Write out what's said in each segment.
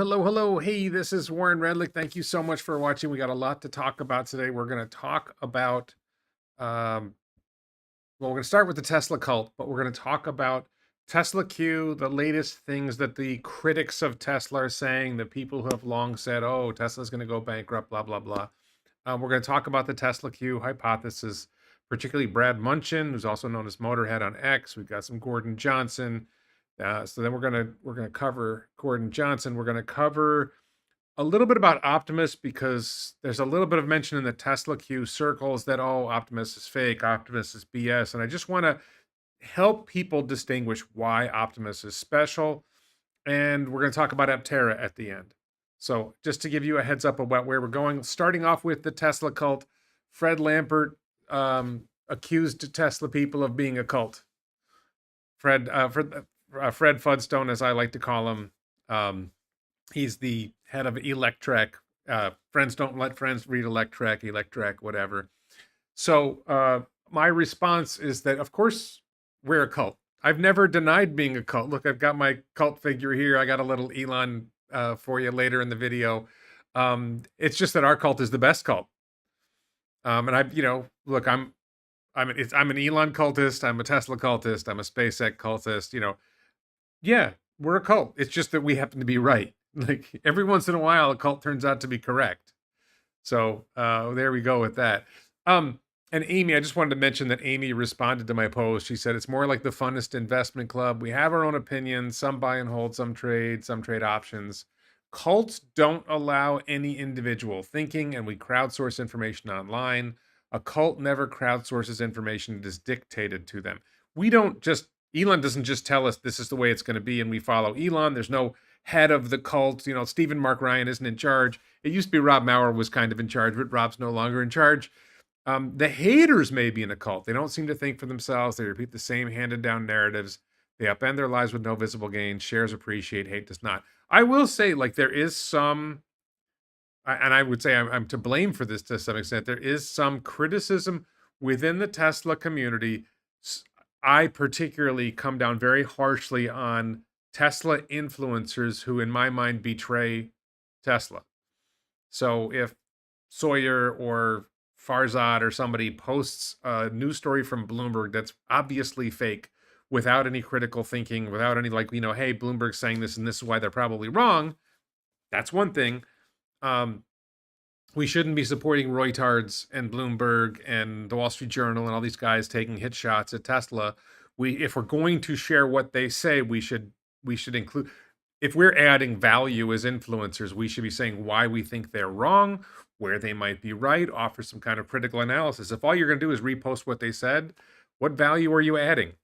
hello. Hey, this is Warren Redlick. Thank you so much for watching. We got a lot to talk about today. We're going to talk about, we're going to start with the Tesla cult, but we're going to talk about TSLAQ, the latest things that the critics of Tesla are saying, the people who have long said, oh, Tesla's going to go bankrupt, blah, blah, blah. We're going to talk about the TSLAQ hypothesis, particularly Brad Munchin, who's also known as Motorhead on X. We've got some Gordon Johnson. So then we're gonna cover Gordon Johnson. We're gonna cover a little bit about Optimus because there's a little bit of mention in the TSLAQ circles that Optimus is fake, Optimus is BS, and I just want to help people distinguish why Optimus is special. And we're going to talk about Aptera at the end. So just to give you a heads up about where we're going, starting off with the Tesla cult, Fred Lampert accused Tesla people of being a cult. Fred Fudstone, as I like to call him, he's the head of Electrek. Friends don't let friends read Electrek, whatever. So my response is that, of course, we're a cult. I've never denied being a cult. Look, I've got my cult figure here. I got a little Elon for you later in the video. It's just that our cult is the best cult. And look, I'm an Elon cultist. I'm a Tesla cultist. I'm a SpaceX cultist. Yeah, we're a cult. It's just that we happen to be right. Like every once in a while, a cult turns out to be correct. So there we go with that. And Amy, I just wanted to mention that Amy responded to my post. She said, it's more like the funnest investment club. We have our own opinions. Some buy and hold, some trade options. Cults don't allow any individual thinking, and we crowdsource information online. A cult never crowdsources information. It is dictated to them. Elon doesn't just tell us this is the way it's going to be and we follow Elon. There's no head of the cult. Stephen Mark Ryan isn't in charge. It used to be Rob Maurer was kind of in charge, but Rob's no longer in charge. The haters may be in a cult. They don't seem to think for themselves. They repeat the same handed down narratives. They upend their lives with no visible gain. Shares appreciate, hate does not. I will say, there is some, and I would say I'm to blame for this to some extent. There is some criticism within the Tesla community. I particularly come down very harshly on Tesla influencers who, in my mind, betray Tesla. So if Sawyer or Farzad or somebody posts a news story from Bloomberg that's obviously fake without any critical thinking, without any hey, Bloomberg's saying this and this is why they're probably wrong, that's one thing. We shouldn't be supporting Reuters and Bloomberg and the Wall Street Journal and all these guys taking hit shots at Tesla. If we're going to share what they say, we should include, if we're adding value as influencers, we should be saying why we think they're wrong, where they might be right, offer some kind of critical analysis. If all you're going to do is repost what they said, what value are you adding?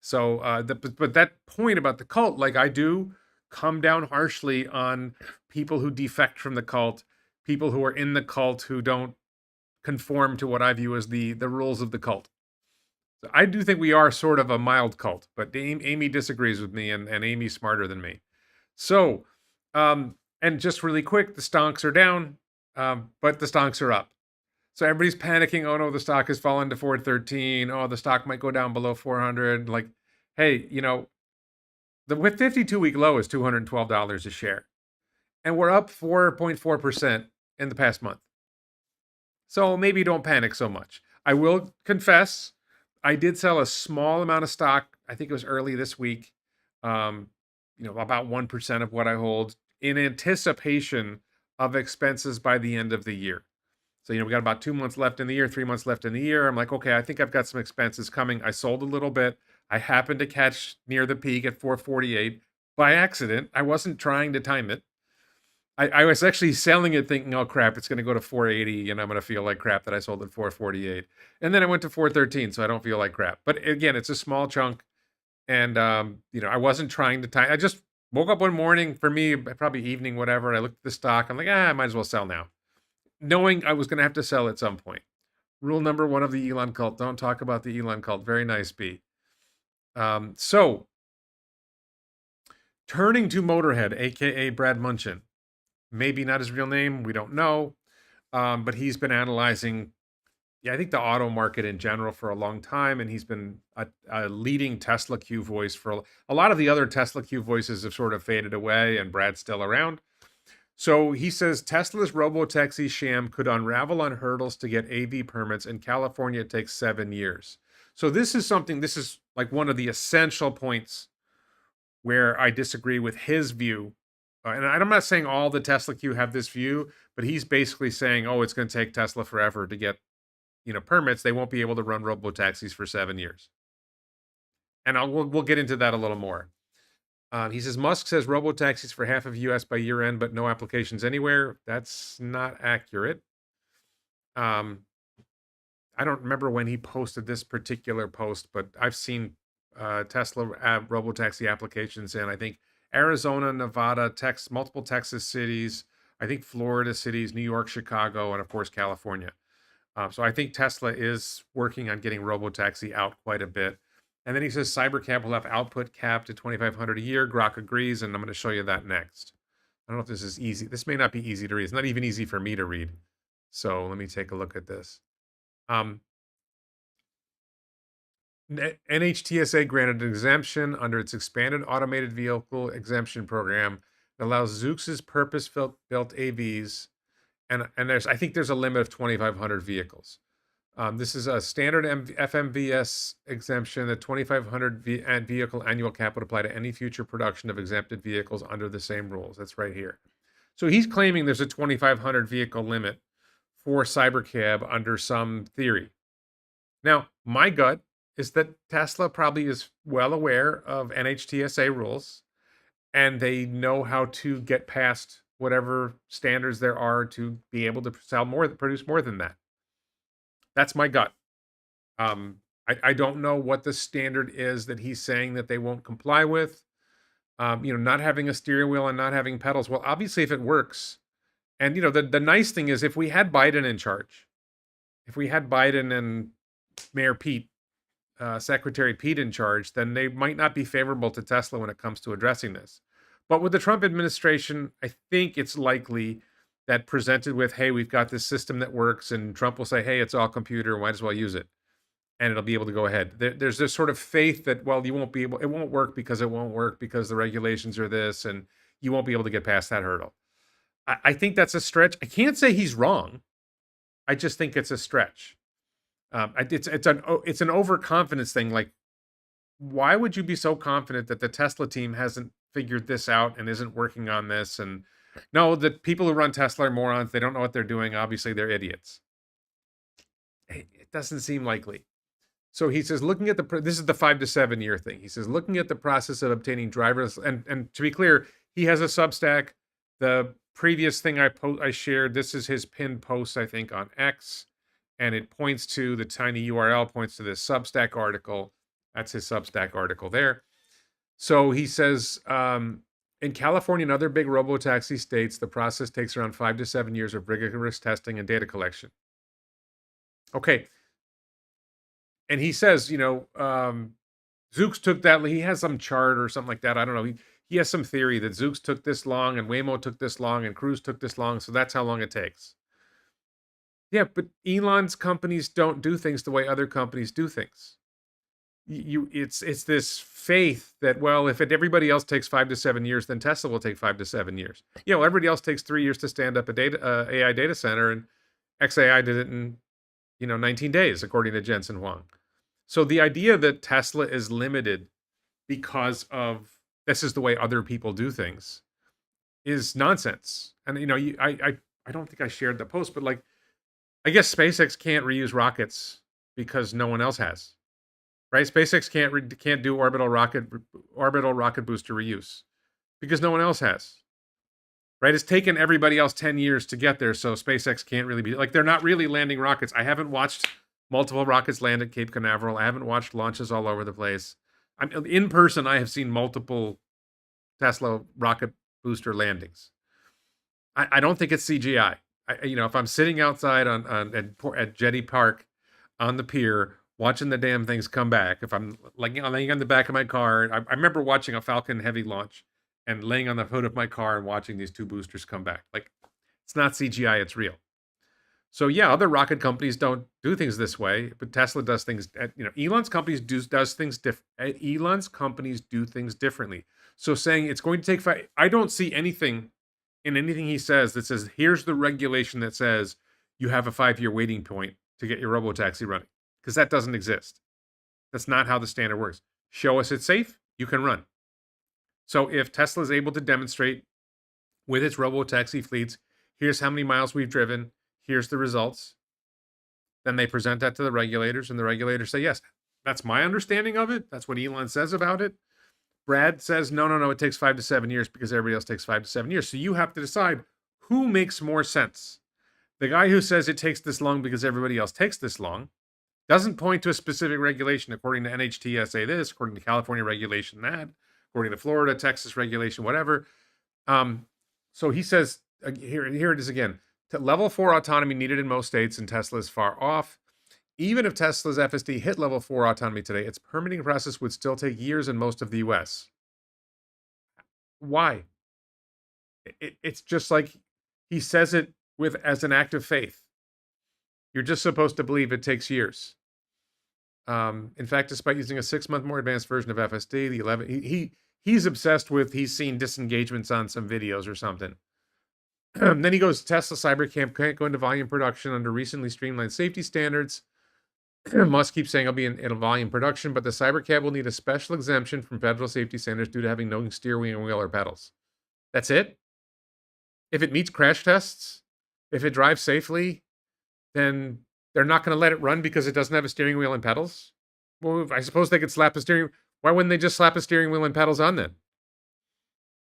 So, but that point about the cult, I do come down harshly on people who defect from the cult, people who are in the cult who don't conform to what I view as the rules of the cult. So I do think we are sort of a mild cult, but Amy disagrees with me, and Amy's smarter than me. So, and just really quick, the stonks are down, but the stonks are up. So everybody's panicking. Oh no, the stock has fallen to 413. Oh, the stock might go down below 400. Hey, the 52-week low is $212 a share. And we're up 4.4% in the past month. So maybe don't panic so much. I will confess, I did sell a small amount of stock. I think it was early this week. About 1% of what I hold in anticipation of expenses by the end of the year. So, we got about 2 months left in the year, 3 months left in the year. I'm like, okay, I think I've got some expenses coming. I sold a little bit. I happened to catch near the peak at 448 by accident. I wasn't trying to time it. I was actually selling it thinking, oh crap, it's going to go to 480 and I'm going to feel like crap that I sold at 448. And then I went to 413, so I don't feel like crap. But again, it's a small chunk. And, I wasn't trying to time. I just woke up one morning, for me, probably evening, whatever. I looked at the stock. I'm like, I might as well sell now, knowing I was going to have to sell at some point. Rule number 1 of the Elon cult: don't talk about the Elon cult. Very nice, B. So, turning to Motorhead, aka Brad Munchin. Maybe not his real name, we don't know. But he's been analyzing Yeah, I think the auto market in general for a long time, and he's been a leading Tesla Q voice for a lot of the other Tesla Q voices have sort of faded away, and Brad's still around. So he says Tesla's robotaxi sham could unravel on hurdles to get AV permits. In California, it takes 7 years. So this is like one of the essential points where I disagree with his view. And I'm not saying all the Tesla Q have this view, but he's basically saying, oh, it's going to take Tesla forever to get permits. They won't be able to run robotaxis for 7 years. And we'll get into that a little more. He says Musk says robotaxis for half of U.S. by year end, but no applications anywhere. That's not accurate. I don't remember when he posted this particular post, but I've seen Tesla robotaxi applications in, I think, Arizona, Nevada, multiple Texas cities, I think Florida cities, New York, Chicago, and of course California. So I think Tesla is working on getting robotaxi out quite a bit. And then he says Cybercab will have output capped at 2,500 a year. Grok agrees, and I'm going to show you that next. I don't know if this is easy. This may not be easy to read. It's not even easy for me to read. So let me take a look at this. NHTSA granted an exemption under its expanded automated vehicle exemption program that allows Zoox's purpose-built AVs, and I think there's a limit of 2,500 vehicles. This is a standard FMVS exemption. The 2,500 vehicle annual cap would apply to any future production of exempted vehicles under the same rules. That's right here. So he's claiming there's a 2,500 vehicle limit for Cybercab under some theory. Now, my gut is that Tesla probably is well aware of NHTSA rules, and they know how to get past whatever standards there are to be able to produce more than that. That's my gut. I don't know what the standard is that he's saying that they won't comply with. Not having a steering wheel and not having pedals. Well, obviously, if it works, and the nice thing is, if we had Biden in charge, if we had Biden and Mayor Pete, Secretary Pete in charge, then they might not be favorable to Tesla when it comes to addressing this. But with the Trump administration, I think it's likely that presented with, hey, we've got this system that works, and Trump will say, hey, it's all computer, might as well use it. And it'll be able to go ahead. There's this sort of faith that, well, it won't work because the regulations are this, and you won't be able to get past that hurdle. I think that's a stretch. I can't say he's wrong. I just think it's a stretch. It's an overconfidence thing. Like, why would you be so confident that the Tesla team hasn't figured this out and isn't working on this? And no, the people who run Tesla are morons. They don't know what they're doing. Obviously, they're idiots. It doesn't seem likely. So he says, this is the 5 to 7 year thing. He says, looking at the process of obtaining drivers, and to be clear, he has a Substack. The previous thing I shared, this is his pinned post, I think, on X, and it points to the tiny URL, points to this Substack article. That's his Substack article there. So he says, in California and other big robotaxi states, the process takes around 5 to 7 years of rigorous testing and data collection. Okay. And he says, Zoox took that. He has some chart or something like that. I don't know. He has some theory that Zoox took this long and Waymo took this long and Cruise took this long. So that's how long it takes. Yeah, but Elon's companies don't do things the way other companies do things. It's this faith that, well, if everybody else takes 5 to 7 years, then Tesla will take 5 to 7 years. Everybody else takes 3 years to stand up a AI data center, and XAI did it in 19 days, according to Jensen Huang. So the idea that Tesla is limited because of this is the way other people do things is nonsense. And I don't think I shared the post, but like, I guess SpaceX can't reuse rockets because no one else has, right? SpaceX can't do orbital rocket booster reuse because no one else has, right? It's taken everybody else 10 years to get there, so SpaceX can't really be like, they're not really landing rockets. I haven't watched multiple rockets land at Cape Canaveral. I haven't watched launches all over the place. In person, I have seen multiple Tesla rocket booster landings. I don't think it's CGI. If I'm sitting outside at Jetty Park on the pier watching the damn things come back, if I'm laying on the back of my car, I remember watching a Falcon Heavy launch and laying on the hood of my car and watching these two boosters come back. Like, it's not CGI, it's real. So yeah, other rocket companies don't do things this way, but Tesla does things. Elon's companies does things different. Elon's companies do things differently. So saying it's going to take five, I don't see anything in anything he says that says here's the regulation that says you have a 5-year waiting point to get your robotaxi running, because that doesn't exist. That's not how the standard works. Show us it's safe, you can run. So if Tesla is able to demonstrate with its robotaxi fleets, here's how many miles we've driven, here's the results, then they present that to the regulators, and the regulators say, yes, that's my understanding of it. That's what Elon says about it. Brad says, no, no, no, it takes 5 to 7 years because everybody else takes 5 to 7 years. So you have to decide who makes more sense. The guy who says it takes this long because everybody else takes this long doesn't point to a specific regulation according to NHTSA this, according to California regulation that, according to Florida, Texas regulation, whatever. So he says, here it is again, level 4 autonomy needed in most states, and Tesla is far off. Even if Tesla's FSD hit level 4 autonomy today, its permitting process would still take years in most of the US. Why? It's just like he says it as an act of faith. You're just supposed to believe it takes years. In fact, despite using a 6-month more advanced version of FSD, the 11, he's obsessed with, he's seen disengagements on some videos or something. Then he goes, Tesla Cybercam can't go into volume production under recently streamlined safety standards. Musk keeps saying it'll be in volume production, but the Cybercab will need a special exemption from federal safety standards due to having no steering wheel or pedals. That's it? If it meets crash tests, if it drives safely, then they're not going to let it run because it doesn't have a steering wheel and pedals? Well, I suppose they could slap a steering... Why wouldn't they just slap a steering wheel and pedals on then?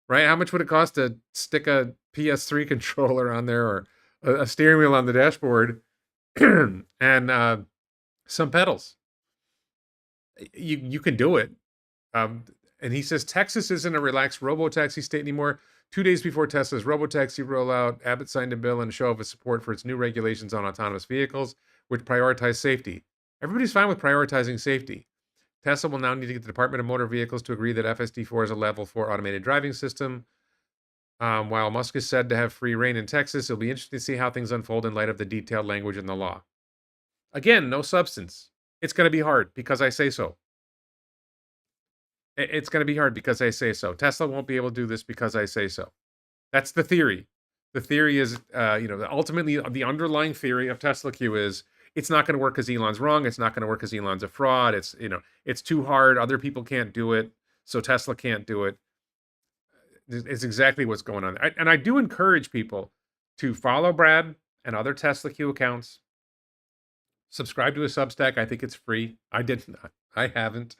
Right? How much would it cost to stick a PS3 controller on there, or a steering wheel on the dashboard and some pedals? You can do it. And he says Texas isn't a relaxed robotaxi state anymore. 2 days before Tesla's robotaxi rollout, Abbott signed a bill and a show of its support for its new regulations on autonomous vehicles, which prioritize safety. Everybody's fine with prioritizing safety. Tesla will now need to get the Department of Motor Vehicles to agree that FSD4 is a level 4 automated driving system. While Musk is said to have free reign in Texas, it'll be interesting to see how things unfold in light of the detailed language in the law. Again, no substance. It's going to be hard because I say so. It's going to be hard because I say so. Tesla won't be able to do this because I say so. That's the theory. The theory is, ultimately the underlying theory of TSLAQ is it's not going to work because Elon's wrong. It's not going to work because Elon's a fraud. It's too hard. Other people can't do it, so Tesla can't do it. It's exactly what's going on. And I do encourage people to follow Brad and other TSLAQ accounts. Subscribe to his Substack. I think it's free. I didn't. I haven't.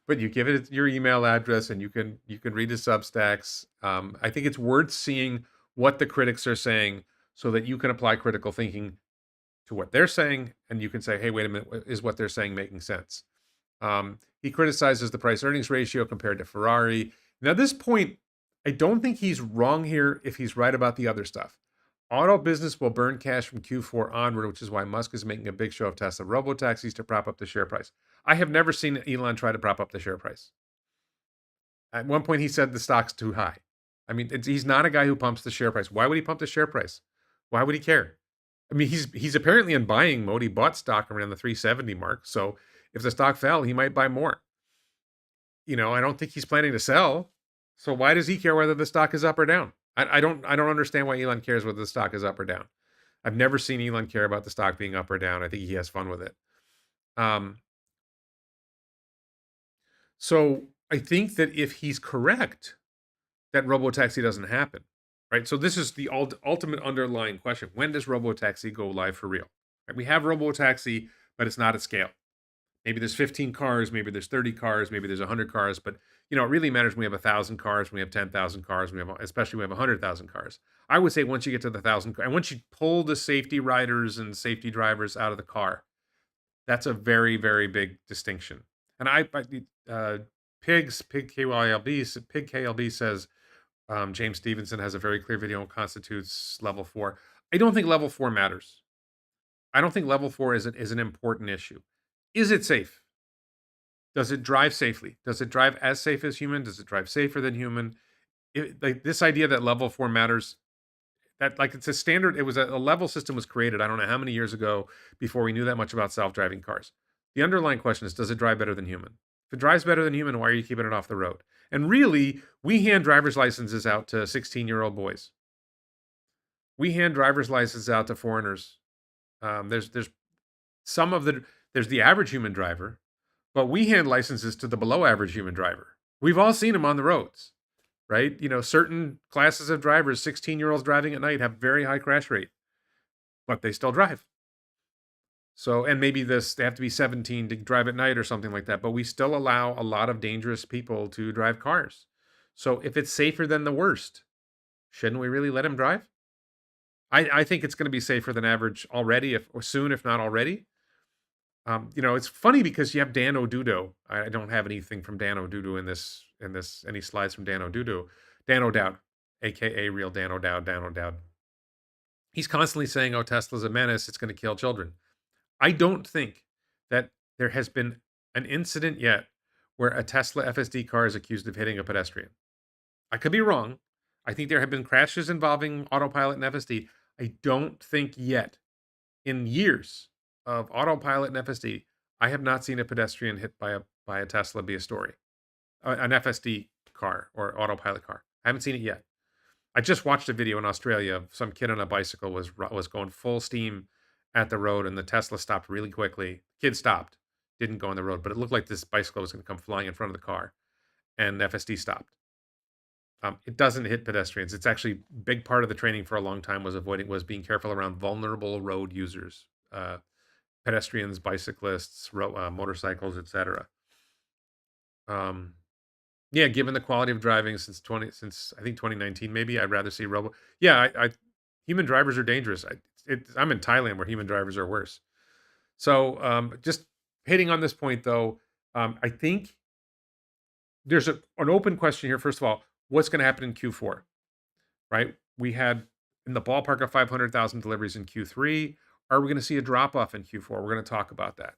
But you give it your email address, and you can read his Substacks. I think it's worth seeing what the critics are saying, so that you can apply critical thinking to what they're saying, and you can say, "Hey, wait a minute, is what they're saying making sense?" He criticizes the price-earnings ratio compared to Ferrari. Now, at this point, I don't think he's wrong here if he's right about the other stuff. Auto business will burn cash from Q4 onward, which is why Musk is making a big show of Tesla robotaxis to prop up the share price. I have never seen Elon try to prop up the share price. At one point, he said the stock's too high. I mean, he's not a guy who pumps the share price. Why would he pump the share price? Why would he care? I mean, he's apparently in buying mode. He bought stock around the 370 mark. So if the stock fell, he might buy more. I don't think he's planning to sell. So why does he care whether the stock is up or down? I don't understand why Elon cares whether the stock is up or down. I've never seen Elon care about the stock being up or down. I think he has fun with it. So I think that if he's correct, that robotaxi doesn't happen, right? So this is the ultimate underlying question. When does robotaxi go live for real? Right? We have robotaxi, but it's not at scale. Maybe there's 15 cars, maybe there's 30 cars, maybe there's 100 cars, but it really matters when we have 1,000 cars, when we have 10,000 cars, especially when we have 100,000 cars. I would say once you get to the 1,000, and once you pull the safety riders and safety drivers out of the car, that's a very, very big distinction. And Pig KLB says James Stevenson has a very clear video on constitutes level 4. I don't think level 4 matters. I don't think level 4 is an important issue. Is it safe? Does it drive safely? Does it drive as safe as human? Does it drive safer than human? This idea that level 4 matters, that, like, it's a standard. It was a level system was created. I don't know how many years ago before we knew that much about self-driving cars. The underlying question is, does it drive better than human? If it drives better than human, why are you keeping it off the road? And really, we hand driver's licenses out to 16-year-old boys. We hand driver's licenses out to foreigners. There's some of the there's the average human driver, but we hand licenses to the below average human driver. We've all seen them on the roads, right? Certain classes of drivers, 16-year-olds driving at night, have very high crash rate, but they still drive. So, and maybe they have to be 17 to drive at night or something like that, but we still allow a lot of dangerous people to drive cars. So if it's safer than the worst, shouldn't we really let them drive? I think it's going to be safer than average already, or soon, if not already. It's funny because you have Dan O'Dudo. I don't have anything from Dan O'Dudo in this any slides from Dan O'Dudo. Dan O'Dowd, aka real Dan O'Dowd, Dan O'Dowd. He's constantly saying, "Oh, Tesla's a menace. It's going to kill children." I don't think that there has been an incident yet where a Tesla FSD car is accused of hitting a pedestrian. I could be wrong. I think there have been crashes involving autopilot and FSD. I don't think yet, in years of autopilot and FSD, I have not seen a pedestrian hit by a Tesla be a story. An FSD car or autopilot car. I haven't seen it yet. I just watched a video in Australia of some kid on a bicycle was going full steam at the road, and the Tesla stopped really quickly. Kid stopped, didn't go on the road, but it looked like this bicycle was going to come flying in front of the car, and FSD stopped. It doesn't hit pedestrians. It's actually a big part of the training for a long time was being careful around vulnerable road users, pedestrians, bicyclists, motorcycles, etc. Yeah, given the quality of driving since I think 2019, maybe I'd rather see robo. Yeah, human drivers are dangerous. I'm in Thailand where human drivers are worse. So just hitting on this point though, I think there's an open question here. First of all, what's going to happen in Q4? Right? We had in the ballpark of 500,000 deliveries in Q3. Are we going to see a drop off in Q4? We're going to talk about that.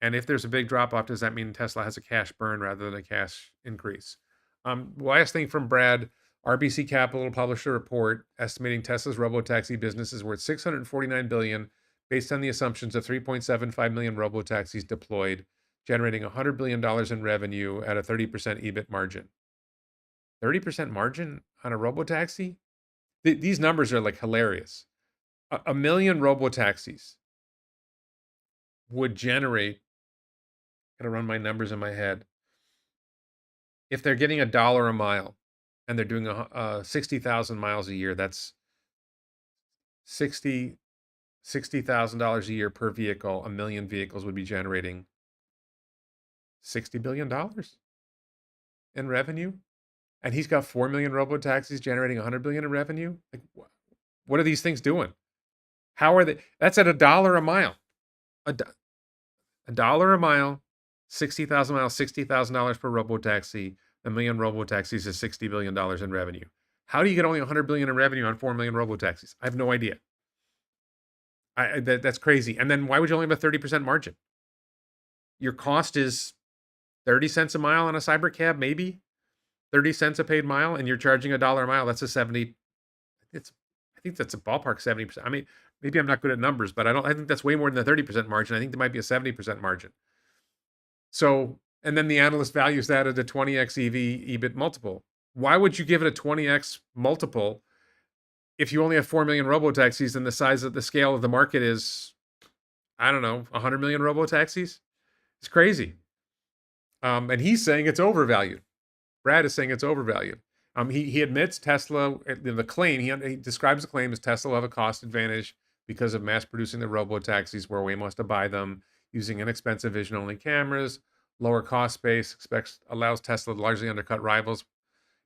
And if there's a big drop off, does that mean Tesla has a cash burn rather than a cash increase? Last thing from Brad, RBC Capital published a report estimating Tesla's robotaxi business is worth $649 billion based on the assumptions of 3.75 million robotaxis deployed, generating $100 billion in revenue at a 30% EBIT margin. 30% margin on a robotaxi? These numbers are like hilarious. A million robotaxis would generate, gotta run my numbers in my head. If they're getting $1 a mile and they're doing 60,000 miles a year, that's $60,000 a year per vehicle. A million vehicles would be generating $60 billion in revenue. And he's got 4 million robotaxis generating 100 billion in revenue. Like, what are these things doing? How are they? That's at $1 a mile. $1 a mile, 60,000 miles, $60,000 per robotaxi. A million robotaxis is $60 billion in revenue. How do you get only 100 billion in revenue on 4 million robotaxis? I have no idea. That's crazy. And then why would you only have a 30% margin? Your cost is 30 cents a mile on a cyber cab, maybe 30 cents a paid mile, and you're charging $1 a mile. That's a 70. I think that's a ballpark 70%. I mean, maybe I'm not good at numbers, but I think that's way more than the 30% margin. I think there might be a 70% margin. So, and then the analyst values that at a 20x EV EBIT multiple. Why would you give it a 20x multiple if you only have 4 million robotaxis and the size of the scale of the market is, I don't know, 100 million robotaxis? It's crazy. And he's saying it's overvalued. Brad is saying it's overvalued. He admits Tesla, the claim, he describes the claim as Tesla will have a cost advantage because of mass producing the robotaxis where Waymo has to buy them using inexpensive vision-only cameras, lower cost base, allows Tesla to largely undercut rivals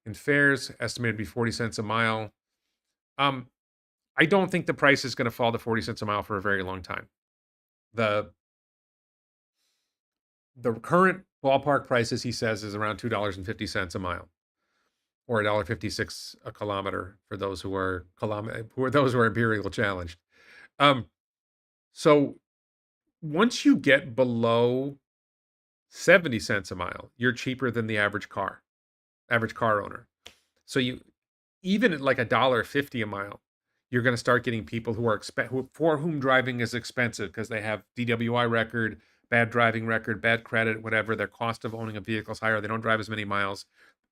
in fares, estimated to be 40 cents a mile. I don't think the price is going to fall to 40 cents a mile for a very long time. The current ballpark prices, he says, is around $2.50 a mile, or $1.56 a kilometer for those who are imperial challenged. So once you get below 70 cents a mile, you're cheaper than the average car owner. So you, even at like $1.50 a mile, you're going to start getting people who are for whom driving is expensive because they have DWI record, bad driving record, bad credit, whatever. Their cost of owning a vehicle is higher. They don't drive as many miles.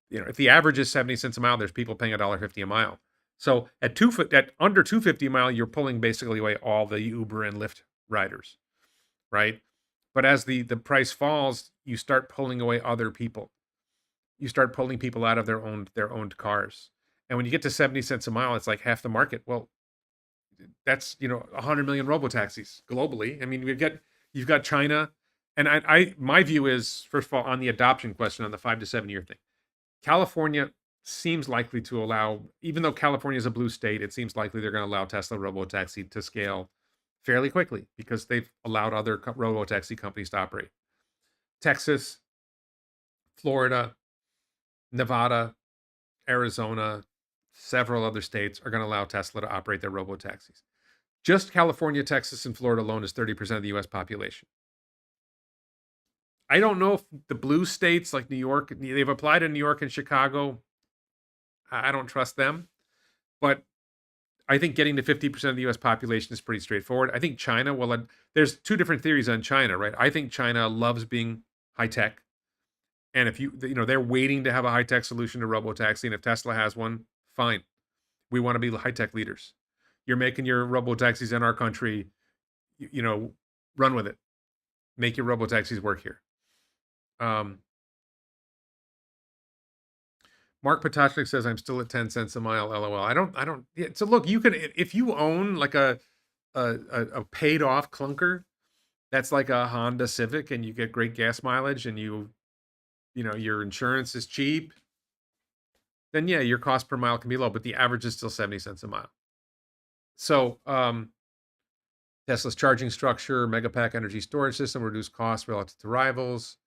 If the average is 70 cents a mile, there's people paying $1.50 a mile. So at under 250 a mile, you're pulling basically away all the Uber and Lyft riders, right? But as the price falls, you start pulling away other people. You start pulling people out of their owned cars. And when you get to 70 cents a mile, it's like half the market. Well, that's 100 million robotaxis globally. I mean, you've got China, and my view is, first of all, on the adoption question, on the 5 to 7 year thing, California seems likely to allow, even though California is a blue state, it seems likely they're going to allow Tesla robotaxi to scale fairly quickly because they've allowed other robotaxi companies to operate. Texas, Florida, Nevada, Arizona, several other states are going to allow Tesla to operate their robotaxis. Just California, Texas, and Florida alone is 30% of the U.S. population. I don't know if the blue states like New York, they've applied in New York and Chicago. I don't trust them. But I think getting to 50% of the U.S. population is pretty straightforward. I think China, well, there's two different theories on China, right? I think China loves being high tech. And if they're waiting to have a high tech solution to robotaxi. And if Tesla has one, fine. We want to be high tech leaders. You're making your robotaxis in our country, run with it. Make your robotaxis work here. Mark Potashnik says, I'm still at 10 cents a mile, LOL. I don't, yeah, so look, you can, if you own like a paid off clunker, that's like a Honda Civic and you get great gas mileage and your insurance is cheap, then yeah, your cost per mile can be low, but the average is still 70 cents a mile. So, Tesla's charging structure, Megapack energy storage system, reduce costs relative to rivals.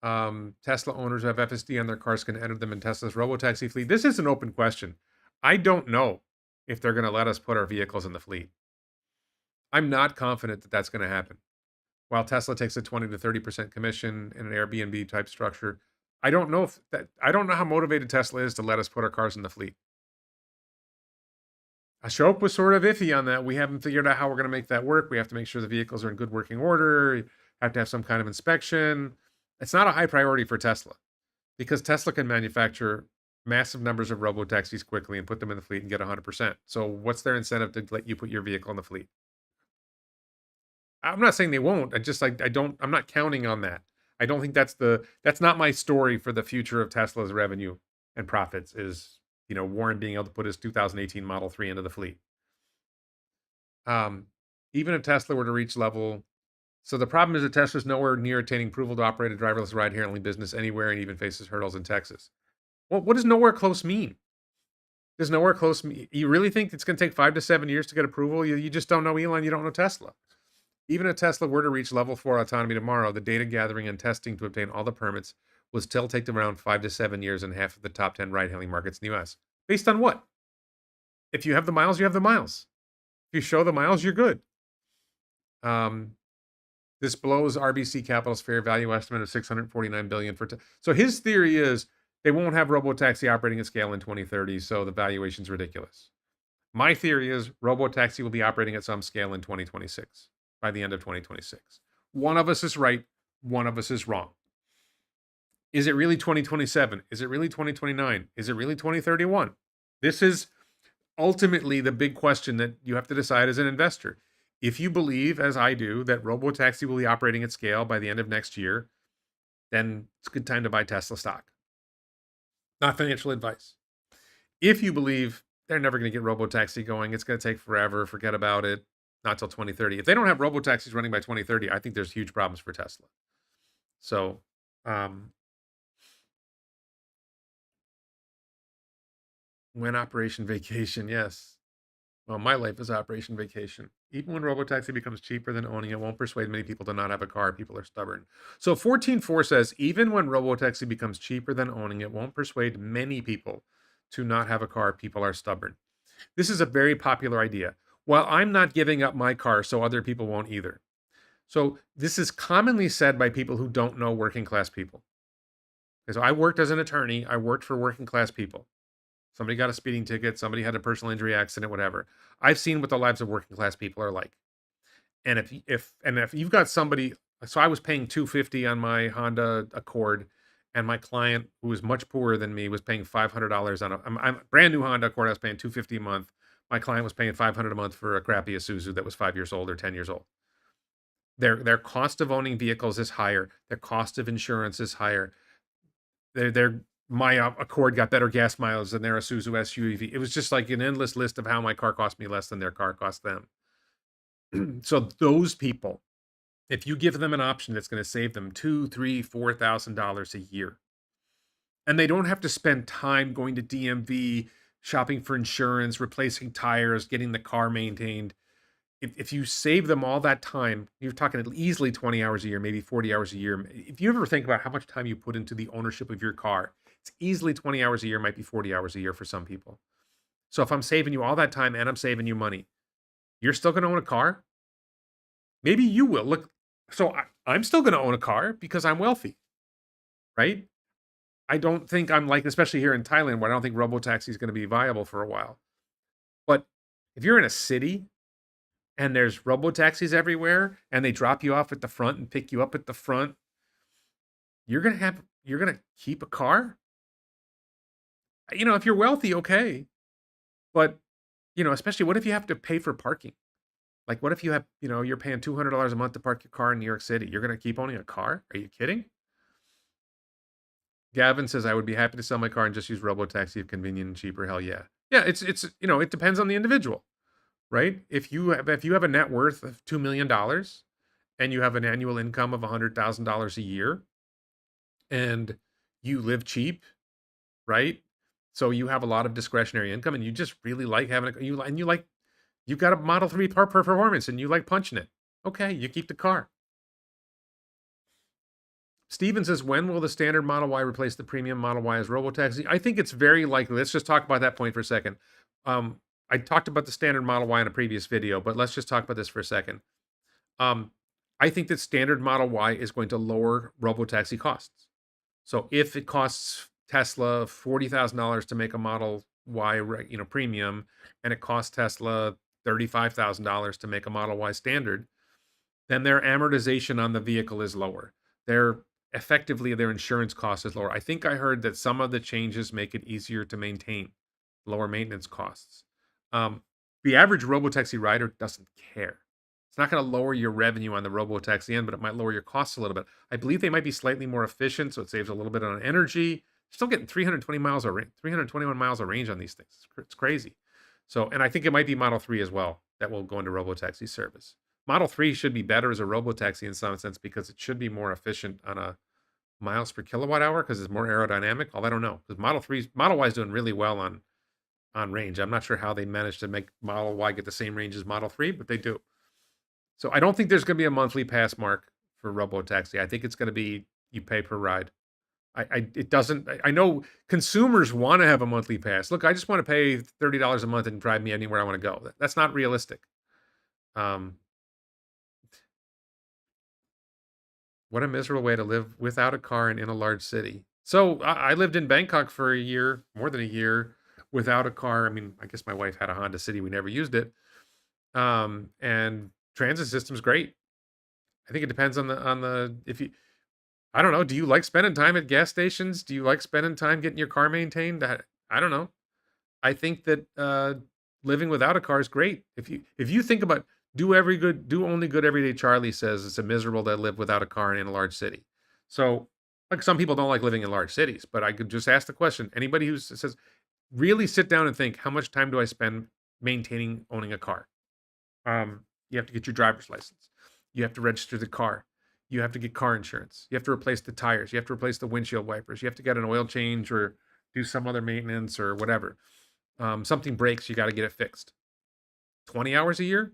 Tesla owners who have FSD on their cars can enter them in Tesla's robotaxi fleet. This is an open question. I don't know if they're going to let us put our vehicles in the fleet. I'm not confident that that's going to happen. While Tesla takes a 20 to 30% commission in an Airbnb type structure, I don't know how motivated Tesla is to let us put our cars in the fleet. Ashok was sort of iffy on that. We haven't figured out how we're going to make that work. We have to make sure the vehicles are in good working order. You have to have some kind of inspection. It's not a high priority for Tesla because Tesla can manufacture massive numbers of robotaxis quickly and put them in the fleet and get 100%. So what's their incentive to let you put your vehicle in the fleet? I'm not saying they won't. I'm not counting on that. I don't think that's not my story for the future of Tesla's revenue and profits is, Warren being able to put his 2018 Model 3 into the fleet. Even if Tesla were to reach level, so the problem is that Tesla's nowhere near attaining approval to operate a driverless ride-hailing business anywhere and even faces hurdles in Texas. Well, what does nowhere close mean? Does nowhere close mean? You really think it's going to take 5 to 7 years to get approval? You just don't know Elon. You don't know Tesla. Even if Tesla were to reach level 4 autonomy tomorrow, the data gathering and testing to obtain all the permits would still take around 5 to 7 years in half of the top 10 ride-hailing markets in the U.S. Based on what? If you have the miles, you have the miles. If you show the miles, you're good. This blows RBC Capital's fair value estimate of $649 billion for. So his theory is they won't have robotaxi operating at scale in 2030, so the valuation's ridiculous. My theory is robotaxi will be operating at some scale in 2026, by the end of 2026. One of us is right, one of us is wrong. Is it really 2027? Is it really 2029? Is it really 2031? This is ultimately the big question that you have to decide as an investor. If you believe, as I do, that robotaxi will be operating at scale by the end of next year, then it's a good time to buy Tesla stock. Not financial advice. If you believe they're never going to get robotaxi going, it's going to take forever, forget about it, not till 2030. If they don't have robotaxis running by 2030, I think there's huge problems for Tesla. So, when Operation Vacation, yes. Well, my life is Operation Vacation. Even when robotaxi becomes cheaper than owning it, won't persuade many people to not have a car. People are stubborn. So 14.4 says, even when robotaxi becomes cheaper than owning it, won't persuade many people to not have a car. People are stubborn. This is a very popular idea. Well, I'm not giving up my car, so other people won't either. So this is commonly said by people who don't know working class people. So I worked as an attorney. I worked for working class people. Somebody got a speeding ticket, somebody had a personal injury accident, whatever. I've seen what the lives of working class people are like. And if you've got somebody, so I was paying 250 on my Honda Accord, and my client, who was much poorer than me, was paying $500 on I'm brand new Honda Accord. I was paying 250 a month. My client was paying 500 a month for a crappy Isuzu that was 5 years old or 10 years old. Their cost of owning vehicles is higher. Their cost of insurance is higher. My Accord got better gas mileage than their Isuzu SUV. It was just like an endless list of how my car cost me less than their car cost them. So those people, if you give them an option that's going to save them $2,000, $3,000, $4,000 a year, and they don't have to spend time going to DMV, shopping for insurance, replacing tires, getting the car maintained. If you save them all that time, you're talking easily 20 hours a year, maybe 40 hours a year. If you ever think about how much time you put into the ownership of your car, it's easily 20 hours a year, might be 40 hours a year for some people. So if I'm saving you all that time and I'm saving you money, you're still going to own a car? Maybe you will. Look, so I'm still going to own a car because I'm wealthy, right? I don't think I'm like, especially here in Thailand, where I don't think robotaxi is going to be viable for a while. But if you're in a city and there's robotaxis everywhere and they drop you off at the front and pick you up at the front, you're going to keep a car? If you're wealthy, okay. But, especially what if you have to pay for parking? Like, what if you have, you're paying $200 a month to park your car in New York City? You're going to keep owning a car? Are you kidding? Gavin says, I would be happy to sell my car and just use robotaxi if convenient and cheaper. Hell yeah. Yeah, it's it depends on the individual, right? If you have a net worth of $2 million and you have an annual income of $100,000 a year and you live cheap, right? So you have a lot of discretionary income and you just really like having you've got a Model 3 performance and you like punching it. Okay, you keep the car. Steven says, when will the standard Model Y replace the premium Model Y as robotaxi? I think it's very likely. Let's just talk about that point for a second. I talked about the standard Model Y in a previous video, but let's just talk about this for a second. I think that standard Model Y is going to lower robotaxi costs. So if it costs Tesla $40,000 to make a Model Y, premium, and it costs Tesla $35,000 to make a Model Y standard, then their amortization on the vehicle is lower. Their insurance cost is lower. I think I heard that some of the changes make it easier to maintain, lower maintenance costs. The average robotaxi rider doesn't care. It's not going to lower your revenue on the robotaxi end, but it might lower your costs a little bit. I believe they might be slightly more efficient, so it saves a little bit on energy. Still getting 321 miles of range on these things. It's crazy. So, and I think it might be Model 3 as well that will go into robotaxi service. Model 3 should be better as a robotaxi in some sense because it should be more efficient on a miles per kilowatt hour because it's more aerodynamic. Although I don't know, because Model Y is doing really well on range. I'm not sure how they managed to make Model Y get the same range as Model 3, but they do. So I don't think there's going to be a monthly pass mark for robotaxi. I think it's going to be you pay per ride. I know consumers want to have a monthly pass. Look, I just want to pay $30 a month and drive me anywhere I want to go. That's not realistic. What a miserable way to live without a car and in a large city. So I lived in Bangkok for a year, more than a year, without a car. I mean, I guess my wife had a Honda City. We never used it. And transit system's great. I think it depends on I don't know. Do you like spending time at gas stations? Do you like spending time getting your car maintained? I don't know. I think that living without a car is great. If you think about do only good every day, Charlie says it's a miserable to live without a car and in a large city. So, like some people don't like living in large cities, but I could just ask the question. Anybody who says, really sit down and think, how much time do I spend maintaining owning a car? You have to get your driver's license. You have to register the car. You have to get car insurance. You have to replace the tires. You have to replace the windshield wipers. You have to get an oil change or do some other maintenance or whatever. Something breaks, you got to get it fixed. 20 hours a year?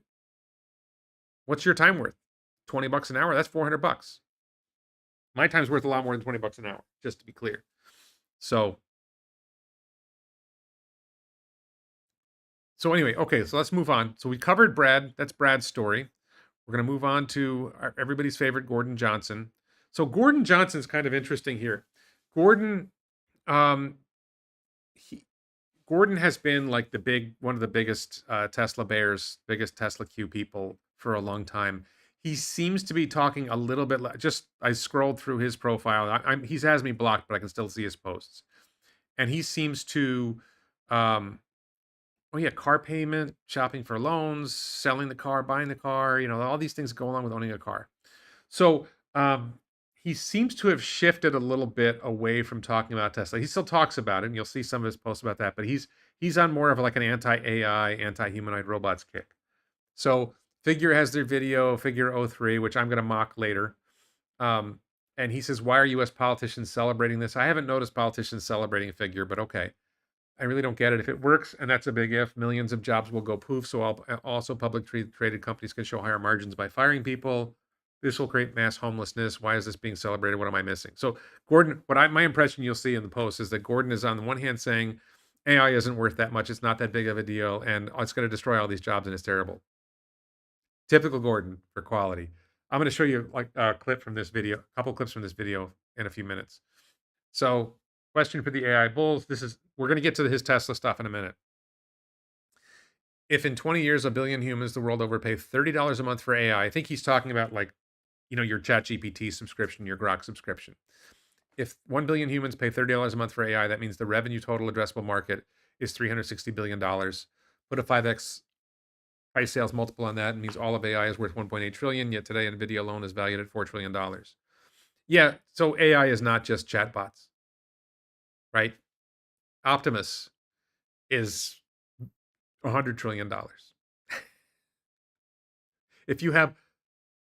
What's your time worth? $20 an hour? That's $400. My time's worth a lot more than $20 an hour, just to be clear. So anyway, okay, so let's move on. So we covered Brad. That's Brad's story. We're going to move on to everybody's favorite, Gordon Johnson. So Gordon Johnson's kind of interesting here. Gordon Gordon has been like one of the biggest Tesla bears, biggest Tesla Q people for a long time. He seems to be talking a little bit. Just I scrolled through his profile. He has me blocked, but I can still see his posts. And he seems to, um, oh yeah, car payment, shopping for loans, selling the car, buying the car. All these things go along with owning a car. So he seems to have shifted a little bit away from talking about Tesla. He still talks about it, and you'll see some of his posts about that. But he's on more of like an anti-AI, anti-humanoid robots kick. So Figure has their video, Figure O3, which I'm going to mock later. And he says, "Why are U.S. politicians celebrating this?" I haven't noticed politicians celebrating Figure, but okay. I really don't get it. If it works, and that's a big if, millions of jobs will go poof. So also public traded companies can show higher margins by firing people. This will create mass homelessness. Why is this being celebrated? What am I missing? So Gordon, my impression you'll see in the post is that Gordon is on the one hand saying AI isn't worth that much. It's not that big of a deal, and it's going to destroy all these jobs, and it's terrible. Typical Gordon for quality. I'm going to show you like a clip from this video, a couple clips from this video in a few minutes. So, question for the AI bulls. We're going to get to his Tesla stuff in a minute. If in 20 years, 1 billion humans the world over pay $30 a month for AI, I think he's talking about like, your ChatGPT subscription, your Grok subscription. If 1 billion humans pay $30 a month for AI, that means the revenue total addressable market is $360 billion. Put a 5x price sales multiple on that, it means all of AI is worth 1.8 trillion, yet today NVIDIA alone is valued at $4 trillion. Yeah, so AI is not just chatbots, right? Optimus is $100 trillion. If you have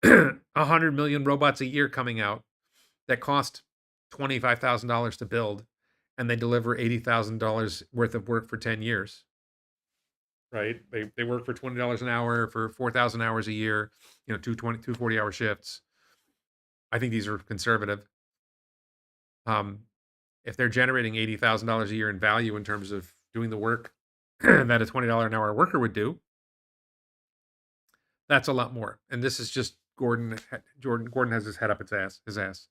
100 million robots a year coming out that cost $25,000 to build, and they deliver $80,000 worth of work for 10 years, right? They work for $20 an hour for 4,000 hours a year, 240-hour shifts. I think these are conservative. If they're generating $80,000 a year in value in terms of doing the work that a $20 an hour worker would do, that's a lot more. And this is just Gordon has his head up his ass.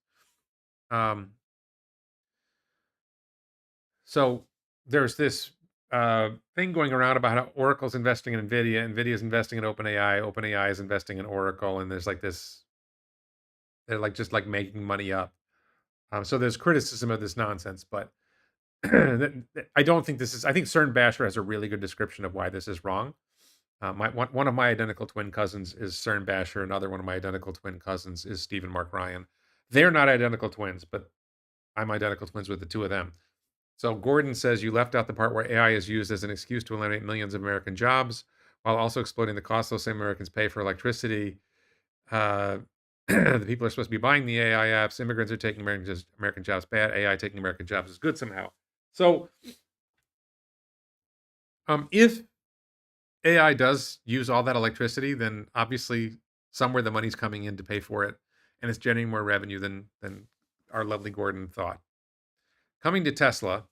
So there's this thing going around about how Oracle's investing in NVIDIA, NVIDIA's investing in OpenAI, OpenAI is investing in Oracle, and there's like this, they're like just like making money up. So there's criticism of this nonsense, but I don't think this is. I think Cern Basher has a really good description of why this is wrong. One of my identical twin cousins is Cern Basher. Another one of my identical twin cousins is Stephen Mark Ryan. They're not identical twins, but I'm identical twins with the two of them. So Gordon says you left out the part where AI is used as an excuse to eliminate millions of American jobs while also exploiting the cost those same Americans pay for electricity. The people are supposed to be buying the AI apps. Immigrants are taking American jobs bad. AI taking American jobs is good somehow. So if AI does use all that electricity, then obviously somewhere the money's coming in to pay for it, and it's generating more revenue than our lovely Gordon thought. Coming to Tesla,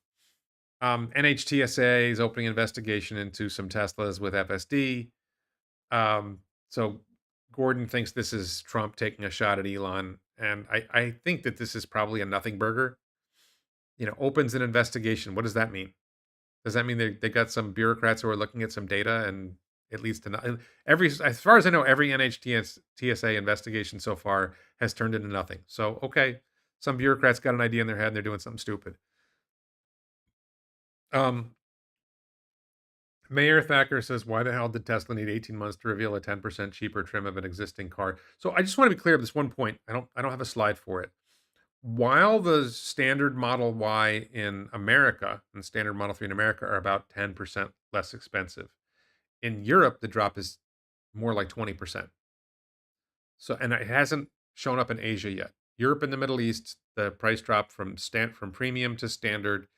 NHTSA is opening an investigation into some Teslas with FSD. So Gordon thinks this is Trump taking a shot at Elon, and I think that this is probably a nothing burger. Opens an investigation. What does that mean? Does that mean they got some bureaucrats who are looking at some data and it leads to as far as I know, every NHTSA investigation so far has turned into nothing. So, okay, some bureaucrats got an idea in their head and they're doing something stupid. Mayor Thacker says, why the hell did Tesla need 18 months to reveal a 10% cheaper trim of an existing car? So I just want to be clear of this one point. I don't have a slide for it. While the standard Model Y in America and standard Model 3 in America are about 10% less expensive, in Europe, the drop is more like 20%. So, and it hasn't shown up in Asia yet. Europe and the Middle East, the price drop from premium to standard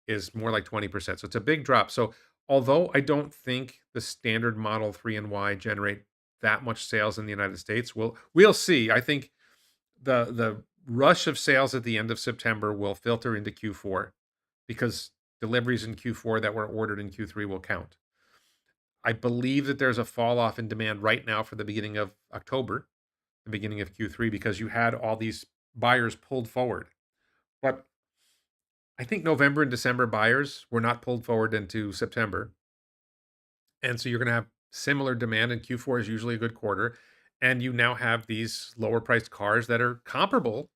is more like 20%. So it's a big drop. So although I don't think the standard Model 3 and Y generate that much sales in the United States, we'll see. I think the rush of sales at the end of September will filter into Q4 because deliveries in Q4 that were ordered in Q3 will count. I believe that there's a fall off in demand right now for the beginning of October, the beginning of Q3, because you had all these buyers pulled forward. But I think November and December buyers were not pulled forward into September. And so you're going to have similar demand, and Q4 is usually a good quarter. And you now have these lower priced cars that are comparable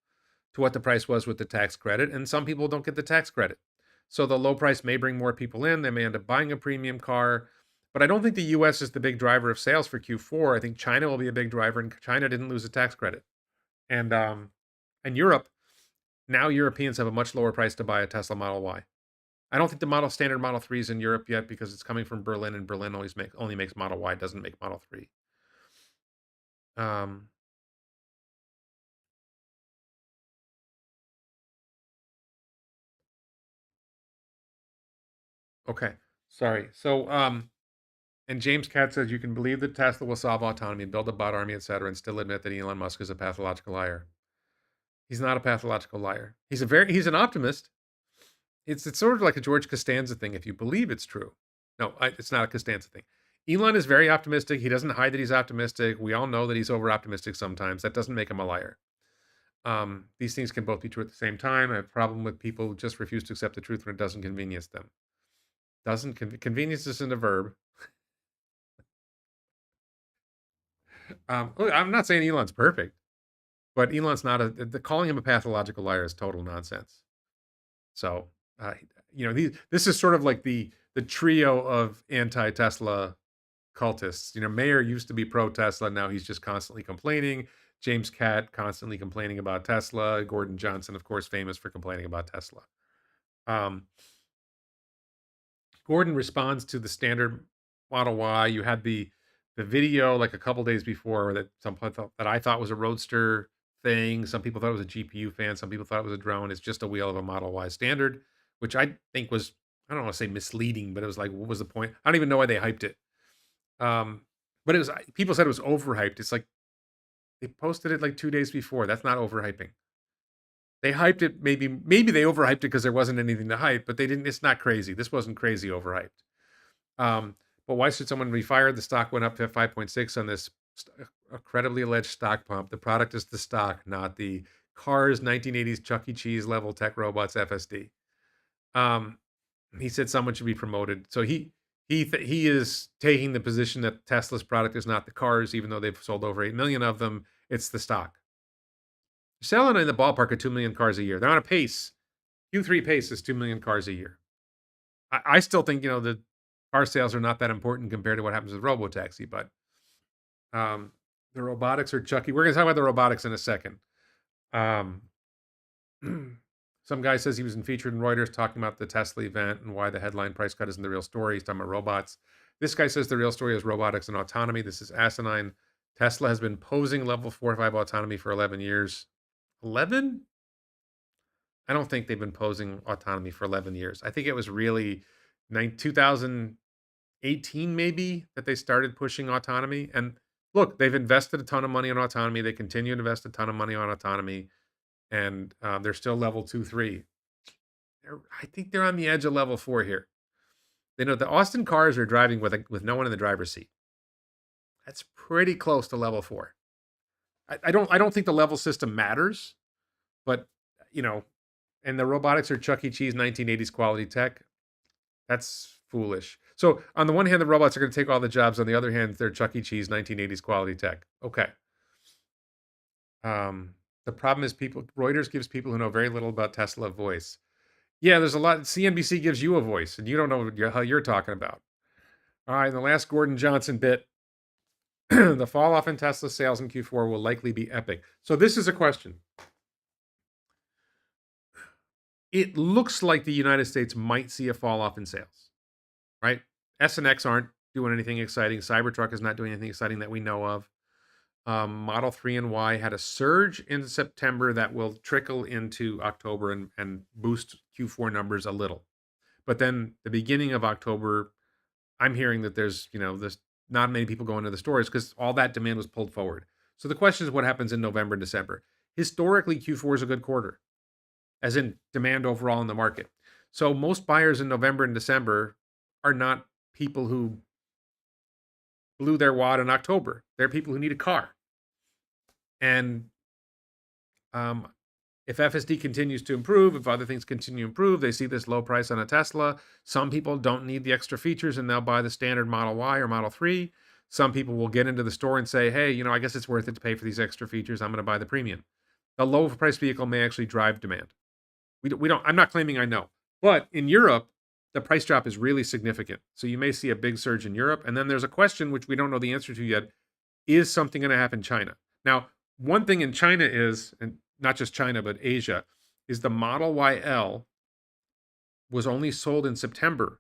to what the price was with the tax credit. And some people don't get the tax credit. So the low price may bring more people in. They may end up buying a premium car. But I don't think the US is the big driver of sales for Q4. I think China will be a big driver, and China didn't lose a tax credit. And Europe, now Europeans have a much lower price to buy a Tesla Model Y. I don't think the standard Model 3 is in Europe yet because it's coming from Berlin, and Berlin only makes Model Y, doesn't make Model 3. Um, okay, sorry. And James Cat says you can believe that Tesla will solve autonomy, build a bot army, etc., and still admit that Elon Musk is a pathological liar. He's not a pathological liar. He's an optimist. It's sort of like a George Costanza thing. If you believe it's true, no, it's not a Costanza thing. Elon is very optimistic. He doesn't hide that he's optimistic. We all know that he's over optimistic sometimes. That doesn't make him a liar. These things can both be true at the same time. I have a problem with people who just refuse to accept the truth when it doesn't convenience them. Convenience isn't a verb. Look, I'm not saying Elon's perfect, but Elon's not calling him a pathological liar is total nonsense. So, uh, this is sort of like the trio of anti-Tesla cultists. Mayer used to be pro-Tesla. Now he's just constantly complaining. James Catt constantly complaining about Tesla. Gordon Johnson, of course, famous for complaining about Tesla. Um, Gordon responds to the standard Model Y. You had the video like a couple days before that I thought was a Roadster thing. Some people thought it was a GPU fan. Some people thought it was a drone. It's just a wheel of a Model Y standard, which I think was, I don't want to say misleading, but it was like, what was the point? I don't even know why they hyped it. But it was, people said it was overhyped. It's like they posted it like 2 days before. That's not overhyping. They hyped it. Maybe they overhyped it because there wasn't anything to hype, but they didn't. It's not crazy. This wasn't crazy overhyped. But why should someone be fired? The stock went up to 5.6 on this incredibly alleged stock pump. The product is the stock, not the Cars 1980s Chuck E. Cheese level tech robots FSD. He said someone should be promoted. So he is taking the position that Tesla's product is not the cars, even though they've sold over 8 million of them. It's the stock. They're selling in the ballpark of 2 million cars a year. They're on a pace. Q3 pace is 2 million cars a year. I still think, the car sales are not that important compared to what happens with Robotaxi, but the robotics are Chucky. We're going to talk about the robotics in a second. Some guy says he was featured in Reuters talking about the Tesla event and why the headline price cut isn't the real story. He's talking about robots. This guy says the real story is robotics and autonomy. This is asinine. Tesla has been posing level 4 or 5 autonomy for 11 years. 11? I don't think they've been posing autonomy for 11 years. I think it was really 2018 maybe that they started pushing autonomy. And look, they've invested a ton of money on autonomy. They continue to invest a ton of money on autonomy. And they're still level 2, 3. I think they're on the edge of level 4 here. They know the Austin cars are driving with no one in the driver's seat. That's pretty close to level 4. I don't think the level system matters, but and the robotics are Chuck E. Cheese 1980s quality tech. That's foolish. So on the one hand, the robots are going to take all the jobs. On the other hand, they're Chuck E. Cheese 1980s quality tech. Okay. The problem is Reuters gives people who know very little about Tesla a voice. Yeah, there's a lot. CNBC gives you a voice, and you don't know what how you're talking about. All right, and the last Gordon Johnson bit. The fall off in Tesla sales in Q4 will likely be epic. So this is a question. It looks like the United States might see a fall off in sales, right? S and X aren't doing anything exciting. Cybertruck is not doing anything exciting that we know of. Model 3 and Y had a surge in September that will trickle into October and boost Q4 numbers a little. But then the beginning of October, I'm hearing that there's not many people going to the stores because all that demand was pulled forward. So the question is what happens in November and December. Historically, Q4 is a good quarter, as in demand overall in the market. So most buyers in November and December are not people who blew their wad in October. They're people who need a car. And if FSD continues to improve, if other things continue to improve, they see this low price on a Tesla. Some people don't need the extra features and they'll buy the standard Model Y or Model 3. Some people will get into the store and say, hey, you know, I guess it's worth it to pay for these extra features. I'm going to buy the premium. The low price vehicle may actually drive demand. We don't, I'm not claiming I know. But in Europe, the price drop is really significant. So you may see a big surge in Europe. And then there's a question, which we don't know the answer to yet. Is something going to happen in China? Now, one thing in China is, and not just China, but Asia, is the Model YL was only sold in September.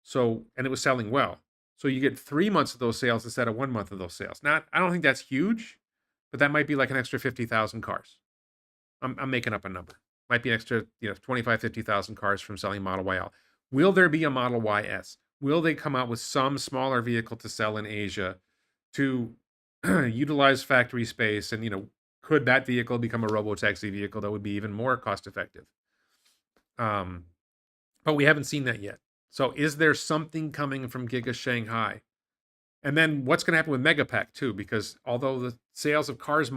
So, and it was selling well. So you get 3 months of those sales instead of 1 month of those sales. Now, I don't think that's huge, but that might be like an extra 50,000 cars. I'm making up a number. Might be an extra, 25, 50,000 cars from selling Model YL. Will there be a Model YS? Will they come out with some smaller vehicle to sell in Asia to utilize factory space? And, could that vehicle become a robo-taxi vehicle that would be even more cost effective? But we haven't seen that yet. So is there something coming from Giga Shanghai? And then what's going to happen with Megapack too? Because although the sales of cars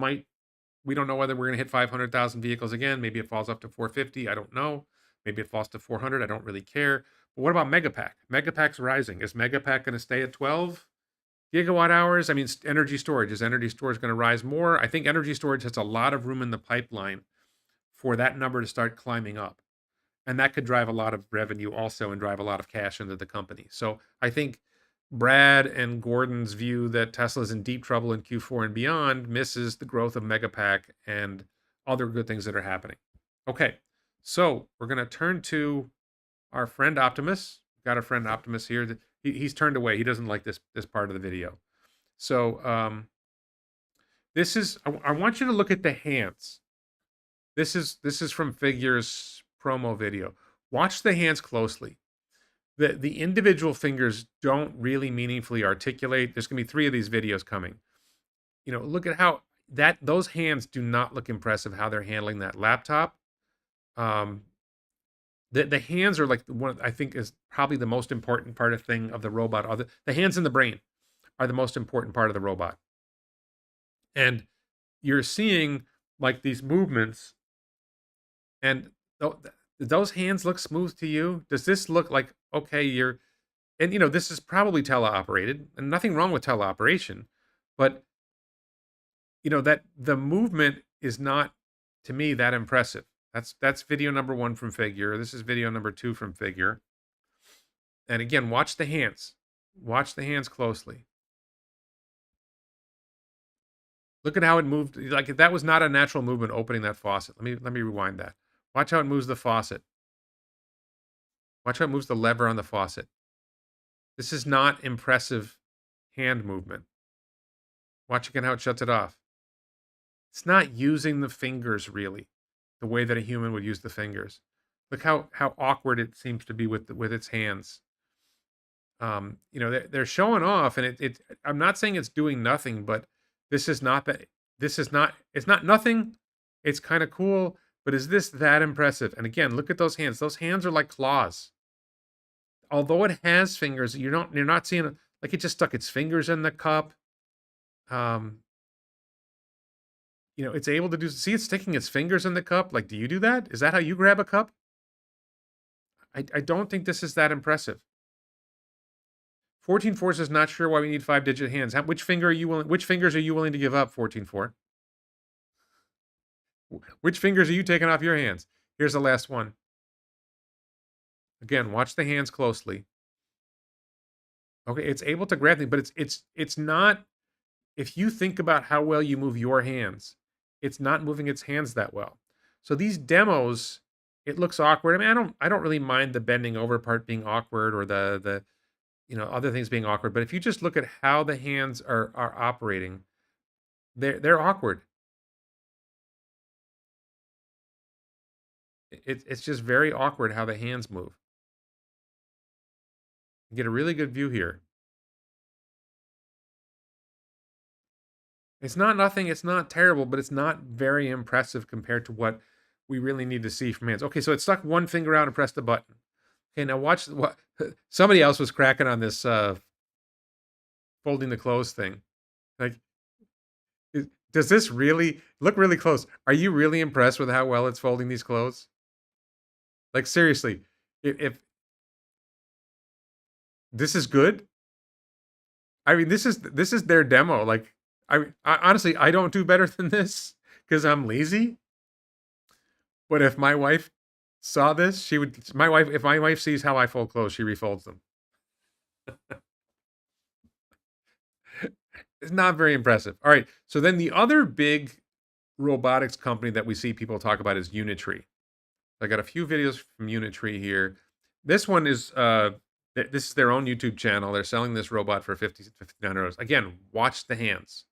we don't know whether we're going to hit 500,000 vehicles again. Maybe it falls up to 450. I don't know. Maybe it falls to 400. I don't really care. But what about Megapack? Megapack's rising. Is Megapack going to stay at 12 gigawatt hours? I mean, energy storage. Is energy storage going to rise more? I think energy storage has a lot of room in the pipeline for that number to start climbing up. And that could drive a lot of revenue also and drive a lot of cash into the company. So I think Brad and Gordon's view that Tesla's in deep trouble in Q4 and beyond misses the growth of Megapack and other good things that are happening. Okay, so we're going to turn to our friend Optimus. Got a friend Optimus here. He's turned away. He doesn't like this part of the video. So this is, I want you to look at the hands. This is from Figure's promo video. Watch the hands closely. The individual fingers don't really meaningfully articulate. There's going to be 3 of these videos coming. Look at how those hands do not look impressive, how they're handling that laptop. The hands are like one, I think, is probably the most important part of the robot. The hands and the brain are the most important part of the robot. And you're seeing like these movements, and those hands look smooth to you? Does this look like, okay, this is probably teleoperated, and nothing wrong with teleoperation, but that the movement is not, to me, that impressive. That's video number 1 from Figure. This is video number 2 from Figure. And again, watch the hands. Watch the hands closely. Look at how it moved. Like, if that was not a natural movement opening that faucet. Let me rewind that. Watch how it moves the faucet. Watch how it moves the lever on the faucet. This is not impressive hand movement. Watch again how it shuts it off. It's not using the fingers really, the way that a human would use the fingers. Look how awkward it seems to be with its hands. They're showing off, and I'm not saying it's doing nothing, but this is not that. It's not nothing. It's kind of cool, but is this that impressive? And again, look at those hands. Those hands are like claws. Although it has fingers, you're not seeing it like it just stuck its fingers in the cup. It's able to see it's sticking its fingers in the cup. Like, do you do that? Is that how you grab a cup? I don't think this is that impressive. 14.4 says not sure why we need 5-digit hands. Which fingers are you willing to give up, 14.4? Which fingers are you taking off your hands? Here's the last one. Again, watch the hands closely. Okay, it's able to grab things, but it's not. If you think about how well you move your hands, it's not moving its hands that well. So these demos, it looks awkward. I mean, I don't really mind the bending over part being awkward or the other things being awkward. But if you just look at how the hands are operating, they're awkward. It's just very awkward how the hands move. You get a really good view here. It's not nothing. It's not terrible, but it's not very impressive compared to what we really need to see from hands. Okay, so it stuck one finger out and pressed the button. Okay, now watch what somebody else was cracking on this folding the clothes thing. Like, Does this really look really close? Are you really impressed with how well it's folding these clothes? Like seriously, if this is good, I mean this is their demo. Like I honestly I don't do better than this because I'm lazy. But if my wife saw this, she would. My wife, if my wife sees how I fold clothes, she refolds them. It's not very impressive. All right. So then the other big robotics company that we see people talk about is Unitree. I got a few videos from Unitree here. This one is this is their own YouTube channel. They're selling this robot for 1,500 euros. Again, watch the hands.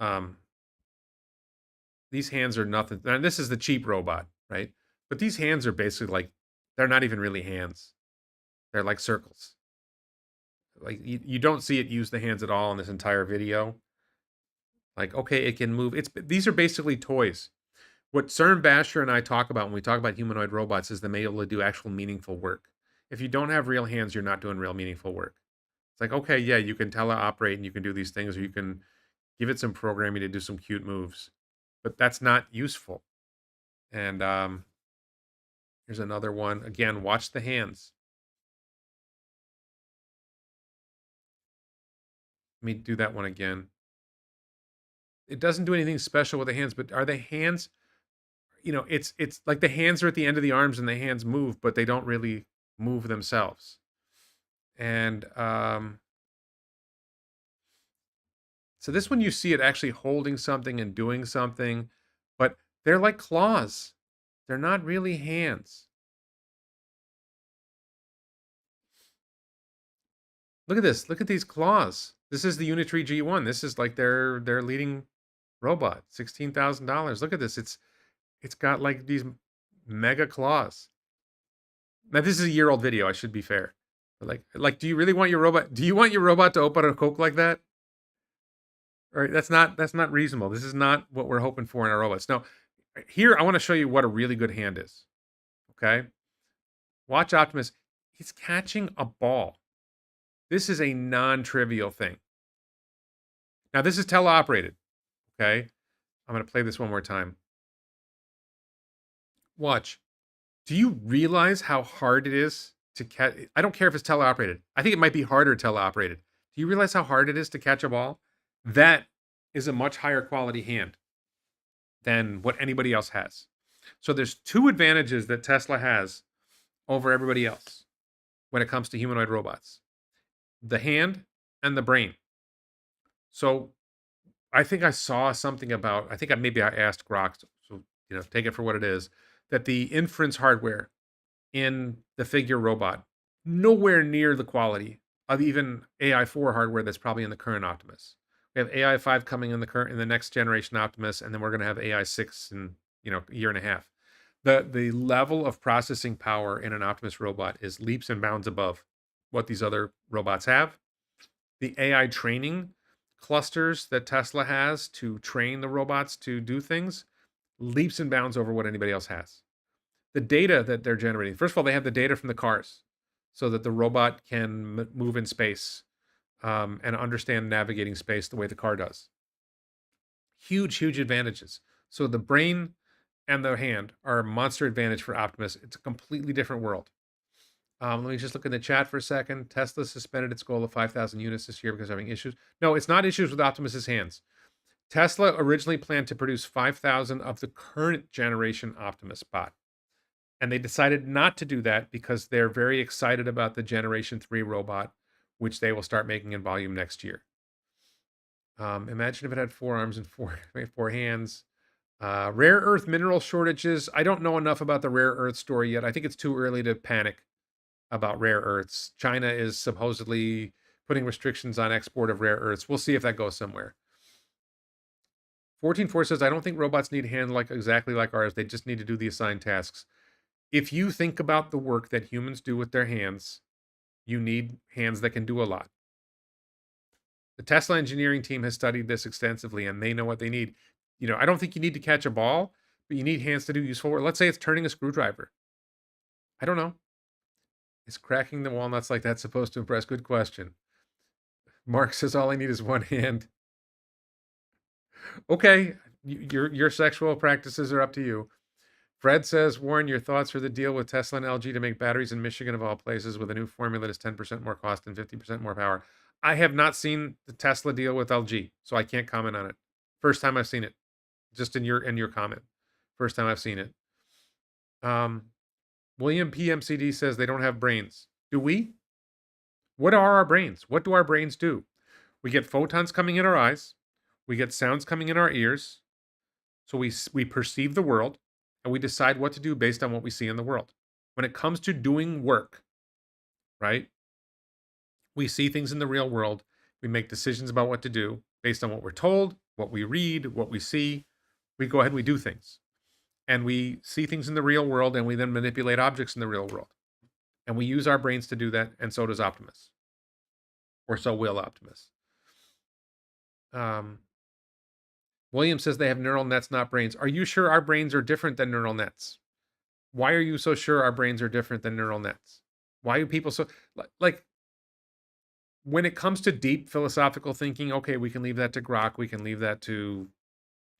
Um, these hands are nothing. And this is the cheap robot, right? But these hands are basically like they're not even really hands. They're like circles. Like you don't see it use the hands at all in this entire video. Like, okay, it can move. These are basically toys. What CERN Basher and I talk about when we talk about humanoid robots is them able to do actual meaningful work. If you don't have real hands, you're not doing real meaningful work. It's like, okay, yeah, you can teleoperate and you can do these things, or you can give it some programming to do some cute moves, but that's not useful. And here's another one. Again, watch the hands. Let me do that one again. It doesn't do anything special with the hands, but are the hands, it's like the hands are at the end of the arms and the hands move, but they don't really move themselves. And so this one you see it actually holding something and doing something, but they're like claws. They're not really hands. Look at this. Look at these claws. This is the Unitree G1. This is like their leading robot. $16,000. Look at this. It's got like these mega claws. Now this is a year-old video. I should be fair. But like, do you really want your robot? Do you want your robot to open a Coke like that? All right, that's not reasonable. This is not what we're hoping for in our robots. Now, here I want to show you what a really good hand is. Okay, watch Optimus. He's catching a ball. This is a non-trivial thing. Now this is teleoperated. Okay, I'm going to play this one more time. Watch. Do you realize how hard it is to catch? I don't care if it's teleoperated. I think it might be harder teleoperated. Do you realize how hard it is to catch a ball? That is a much higher quality hand than what anybody else has. So there's two advantages that Tesla has over everybody else when it comes to humanoid robots: the hand and the brain. So I think I saw something about, I think maybe I asked Grok, so take it for what it is, that the inference hardware in the figure robot nowhere near the quality of even AI4 hardware that's probably in the current Optimus. We have AI5 coming in the next generation Optimus, and then we're going to have AI6 in a year and a half. The level of processing power in an Optimus robot is leaps and bounds above what these other robots have. The AI training clusters that Tesla has to train the robots to do things leaps and bounds over what anybody else has. The data that they're generating, first of all, they have the data from the cars so that the robot can move in space and understand navigating space the way the car does. Huge, huge advantages. So the brain and the hand are a monster advantage for Optimus. It's a completely different world. Let me just look in the chat for a second. Tesla suspended its goal of 5,000 units this year because of having issues. No, it's not issues with Optimus's hands. Tesla originally planned to produce 5,000 of the current generation Optimus bot. And they decided not to do that because they're very excited about the Generation 3 robot, which they will start making in volume next year. Imagine if it had 4 arms and four hands. Rare earth mineral shortages. I don't know enough about the rare earth story yet. I think it's too early to panic about rare earths. China is supposedly putting restrictions on export of rare earths. We'll see if that goes somewhere. 14.4 says, I don't think robots need hands exactly like ours. They just need to do the assigned tasks. If you think about the work that humans do with their hands, you need hands that can do a lot. The Tesla engineering team has studied this extensively, and they know what they need. I don't think you need to catch a ball, but you need hands to do useful work. Let's say it's turning a screwdriver. I don't know. Is cracking the walnuts like that supposed to impress? Good question. Mark says all I need is one hand. Okay, your sexual practices are up to you. Fred says, Warren, your thoughts for the deal with Tesla and LG to make batteries in Michigan of all places with a new formula that's 10% more cost and 50% more power. I have not seen the Tesla deal with LG, so I can't comment on it. First time I've seen it, just in your comment. First time I've seen it. William PMCD says they don't have brains. Do we? What are our brains? What do our brains do? We get photons coming in our eyes. We get sounds coming in our ears. So we perceive the world and we decide what to do based on what we see in the world. When it comes to doing work, right? We see things in the real world. We make decisions about what to do based on what we're told, what we read, what we see. We go ahead and we do things. And we see things in the real world and we then manipulate objects in the real world. And we use our brains to do that, and so does Optimus. Or so will Optimus. William says they have neural nets, not brains. Are you sure our brains are different than neural nets? Why are you so sure our brains are different than neural nets? Why are people so like when it comes to deep philosophical thinking? Okay, we can leave that to Grok, we can leave that to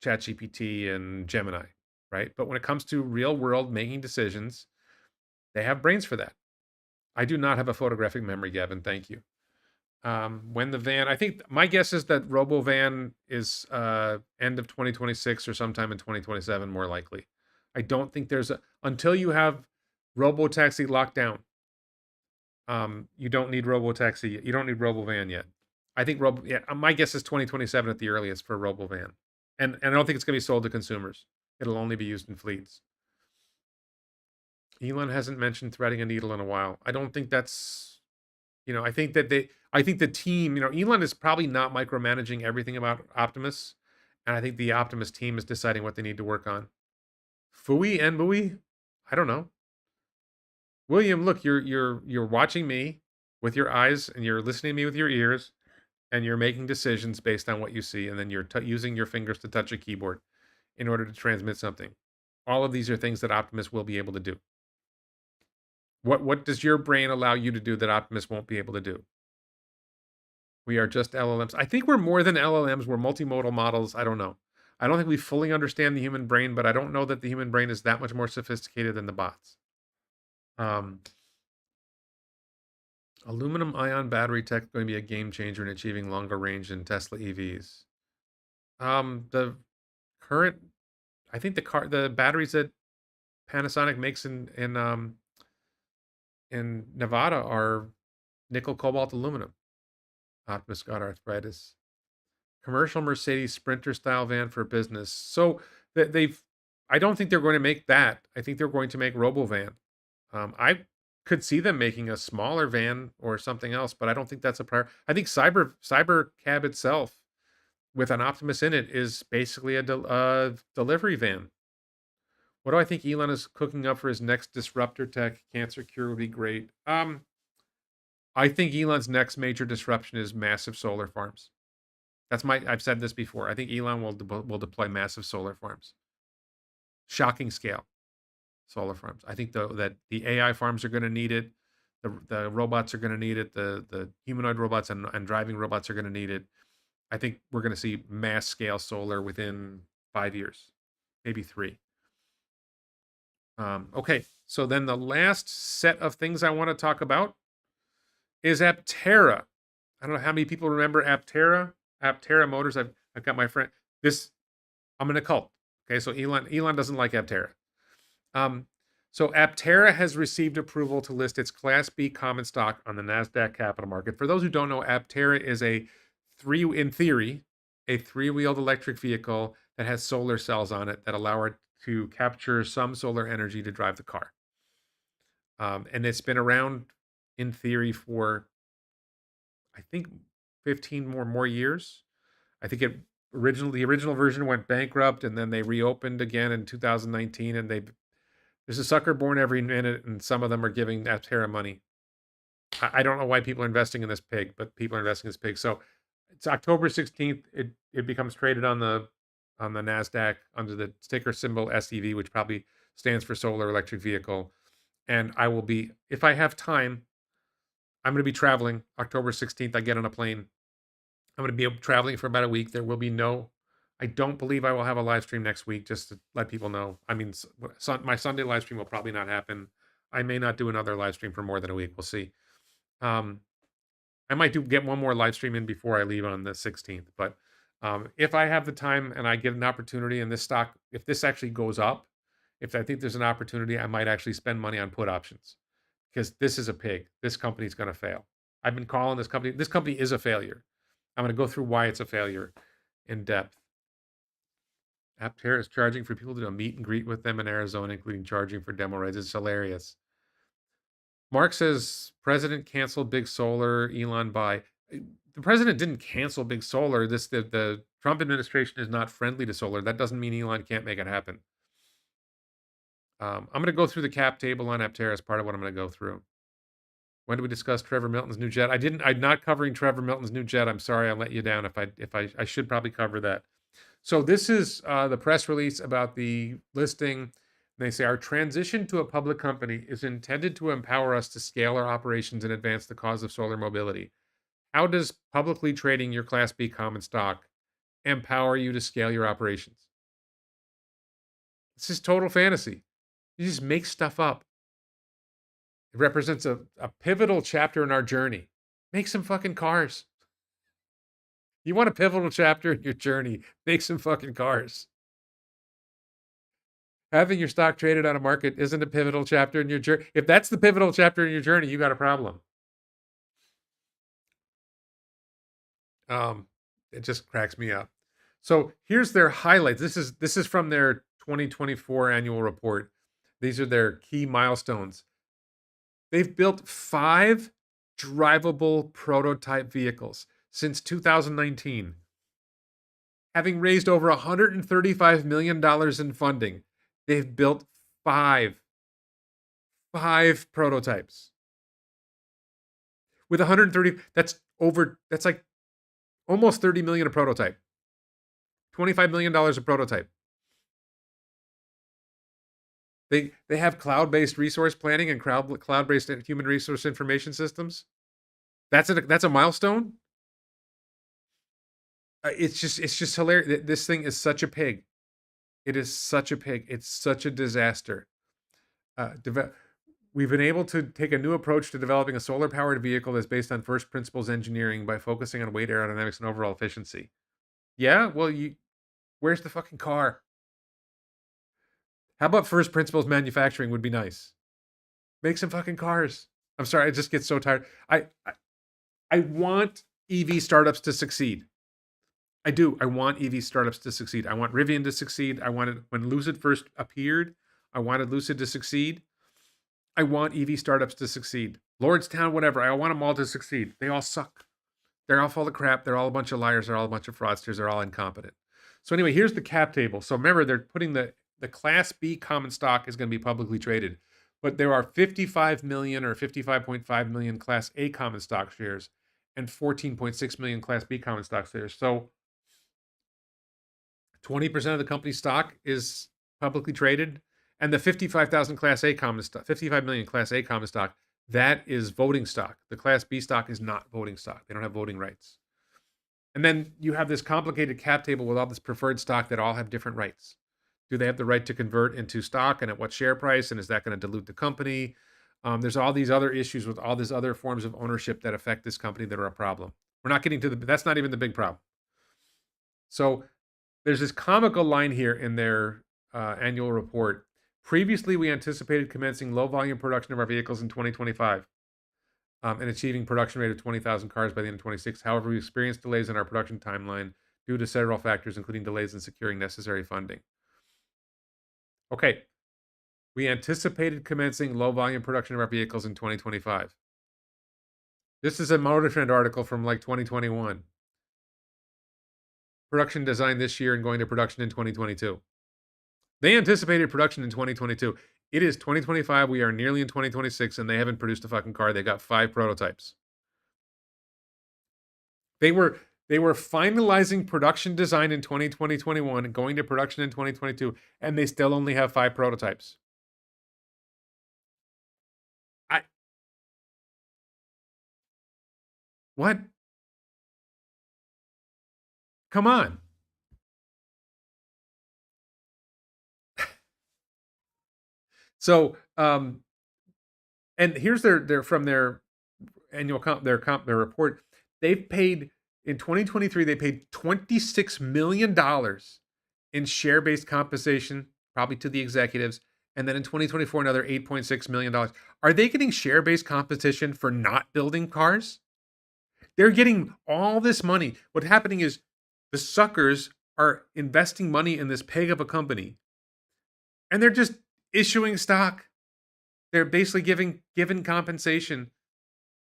ChatGPT and Gemini, right? But when it comes to real world making decisions, they have brains for that. I do not have a photographic memory, Gavin. Thank you. When the van, I think my guess is that RoboVan is end of 2026 or sometime in 2027, more likely. I don't think there's until you have Robotaxi locked down. You don't need Robotaxi. You don't need RoboVan yet. I think my guess is 2027 at the earliest for RoboVan, and I don't think it's going to be sold to consumers. It'll only be used in fleets. Elon hasn't mentioned threading a needle in a while. I don't think that's, I think the team, Elon is probably not micromanaging everything about Optimus, and I think the Optimus team is deciding what they need to work on. Fooey and Mooey? I don't know. William, look, you're watching me with your eyes and you're listening to me with your ears and you're making decisions based on what you see, and then you're using your fingers to touch a keyboard in order to transmit something. All of these are things that Optimus will be able to do. What does your brain allow you to do that Optimus won't be able to do? We are just LLMs. I think we're more than LLMs. We're multimodal models. I don't know. I don't think we fully understand the human brain, but I don't know that the human brain is that much more sophisticated than the bots. Aluminum ion battery tech is going to be a game changer in achieving longer range in Tesla EVs. The current, I think the batteries that Panasonic makes in Nevada are nickel, cobalt, aluminum. Optimus got arthritis. Commercial Mercedes Sprinter style van for business. So I don't think they're going to make that. I think they're going to make RoboVan. I could see them making a smaller van or something else, but I don't think that's a priority. I think Cybercab itself, with an Optimus in it, is basically a delivery van. What do I think Elon is cooking up for his next disruptor tech? Cancer cure would be great. I think Elon's next major disruption is massive solar farms. I've said this before. I think Elon will deploy massive solar farms. Shocking scale solar farms. I think that the AI farms are going to need it. The robots are going to need it. The humanoid robots and driving robots are going to need it. I think we're going to see mass scale solar within 5 years, maybe 3. Okay, so then the last set of things I want to talk about is Aptera. I don't know how many people remember Aptera. Aptera Motors. I've got my friend. I'm in a cult. Okay, so Elon doesn't like Aptera. So Aptera has received approval to list its Class B common stock on the NASDAQ capital market. For those who don't know, Aptera is in theory, a 3-wheeled electric vehicle that has solar cells on it that allow it to capture some solar energy to drive the car. And it's been around in theory for, I think, 15 more years. I think the original version went bankrupt, and then they reopened again in 2019, and there's a sucker born every minute, and some of them are giving Aptera money. I don't know why people are investing in this pig, but people are investing in this pig. So it's October 16th. It becomes traded on the NASDAQ under the ticker symbol SEV, which probably stands for solar electric vehicle. And I will be, if I have time, I'm going to be traveling October 16th. I get on a plane. I'm going to be traveling for about a week. There will be no I don't believe I will have a live stream next week, just to let people know. I mean, my Sunday live stream will probably not happen. I may not do another live stream for more than a week. We'll see. Um, I might get one more live stream in before I leave on the 16th. But if I have the time and I get an opportunity and this stock, if this actually goes up, if I think there's an opportunity, I might actually spend money on put options because this is a pig. This company's going to fail. I've been calling this company. This company is a failure. I'm going to go through why it's a failure in depth. Aptera is charging for people to do a meet and greet with them in Arizona, including charging for demo rides. It's hilarious. Mark says president canceled big solar. Elon buy. The president didn't cancel big solar. The Trump administration is not friendly to solar. That doesn't mean Elon can't make it happen. I'm going to go through the cap table on Aptera as part of what I'm going to go through. When do we discuss Trevor Milton's new jet? I'm not covering Trevor Milton's new jet. I'm sorry I let you down. I should probably cover that. So this is the press release about the listing. They say our transition to a public company is intended to empower us to scale our operations and advance the cause of solar mobility. How does publicly trading your Class B common stock empower you to scale your operations? This is total fantasy. You just make stuff up. It represents a pivotal chapter in our journey. Make some fucking cars. You want a pivotal chapter in your journey? Make some fucking cars. Having your stock traded on a market isn't a pivotal chapter in your journey. If that's the pivotal chapter in your journey, you got a problem. It just cracks me up. So here's their highlights. This is from their 2024 annual report. These are their key milestones. They've built 5 drivable prototype vehicles since 2019, having raised over $135 million in funding. They've built 5 prototypes with 130. That's like almost 30 million a prototype. $25 million a prototype. They have cloud-based resource planning and cloud-based human resource information systems. That's a milestone. It's just hilarious. This thing is such a pig. It is such a pig. It's such a disaster. We've been able to take a new approach to developing a solar-powered vehicle that's based on first principles engineering by focusing on weight, aerodynamics, and overall efficiency. Yeah, well, where's the fucking car? How about first principles manufacturing would be nice. Make some fucking cars. I'm sorry, I just get so tired. I want EV startups to succeed. I do. I want EV startups to succeed. I want Rivian to succeed. I wanted, when Lucid first appeared, I wanted Lucid to succeed. I want EV startups to succeed. Lordstown, whatever. I want them all to succeed. They all suck. They're all full of crap. They're all a bunch of liars. They're all a bunch of fraudsters. They're all incompetent. So anyway, here's the cap table. So remember, they're putting the Class B common stock is going to be publicly traded. But there are 55 million or 55.5 million Class A common stock shares and 14.6 million Class B common stock shares. So 20% of the company's stock is publicly traded, and the 55,000 Class A common stock, 55 million Class A common stock, that is voting stock. The Class B stock is not voting stock. They don't have voting rights. And then you have this complicated cap table with all this preferred stock that all have different rights. Do they have the right to convert into stock, and at what share price? And is that going to dilute the company? There's all these other issues with all these other forms of ownership that affect this company that are a problem. We're not getting to that's not even the big problem. So there's this comical line here in their annual report. Previously, we anticipated commencing low volume production of our vehicles in 2025 and achieving production rate of 20,000 cars by the end of 26. However, we experienced delays in our production timeline due to several factors, including delays in securing necessary funding. Okay, we anticipated commencing low volume production of our vehicles in 2025. This is a Motor Trend article from like 2021. Production design this year and going to production in 2022. They anticipated production in 2022. It is 2025. We are nearly in 2026, and they haven't produced a fucking car. They got 5 prototypes. They were finalizing production design in 2021 and going to production in 2022, and they still only have 5 prototypes. What? Come on. So, and here's their from their annual their report. They've paid in 2023. They paid $26 million in share-based compensation, probably to the executives, and then in 2024 another $8.6 million. Are they getting share-based compensation for not building cars? They're getting all this money. What's happening is the suckers are investing money in this peg of a company, and they're just issuing stock. They're basically giving compensation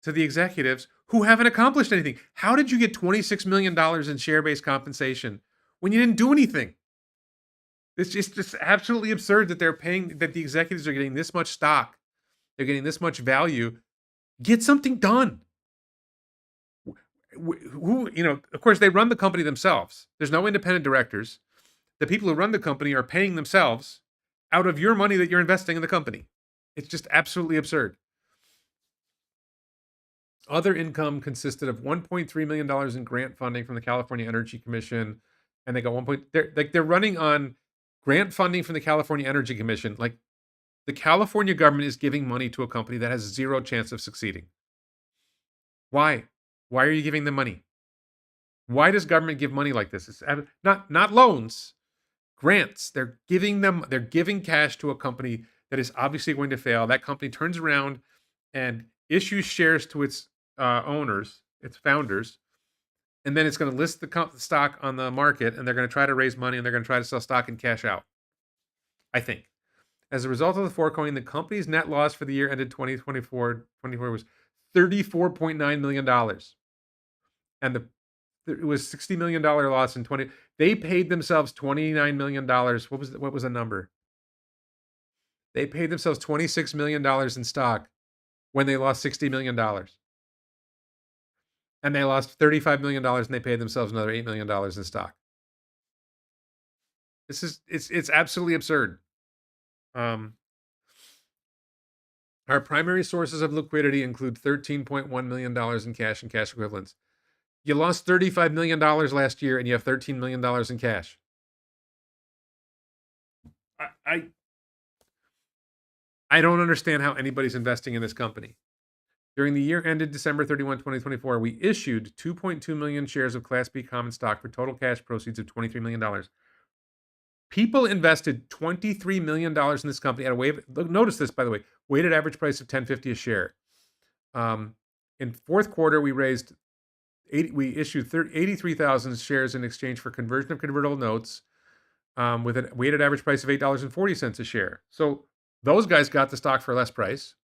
to the executives who haven't accomplished anything. How did you get $26 million in share-based compensation when you didn't do anything? It's just absolutely absurd that that the executives are getting this much stock. They're getting this much value. Get something done. Who, of course, they run the company themselves. There's no independent directors. The people who run the company are paying themselves out of your money that you're investing in the company. It's just absolutely absurd. Other income consisted of $1.3 million in grant funding from the California Energy Commission, and they got they're running on grant funding from the California Energy Commission. Like, the California government is giving money to a company that has zero chance of succeeding. Why? Why are you giving them money? Why does government give money like this? It's not loans, grants. They're giving cash to a company that is obviously going to fail. That company turns around and issues shares to its owners, its founders, and then it's going to list the stock on the market, and they're going to try to raise money, and they're going to try to sell stock and cash out, I think. As a result of the foregoing, the company's net loss for the year ended 2024 was $34.9 million. And it was $60 million loss in 20. They paid themselves $29 million. What was the number? They paid themselves $26 million in stock when they lost $60 million. And they lost $35 million, and they paid themselves another $8 million in stock. It's absolutely absurd. Our primary sources of liquidity include $13.1 million in cash and cash equivalents. You lost $35 million last year, and you have $13 million in cash. I don't understand how anybody's investing in this company. During the year ended December 31, 2024, we issued 2.2 million shares of Class B common stock for total cash proceeds of $23 million. People invested $23 million in this company at notice this, by the way, weighted average price of $10.50 a share. In fourth quarter, we issued 83,000 shares in exchange for conversion of convertible notes with a weighted average price of $8.40 a share. So those guys got the stock for less price.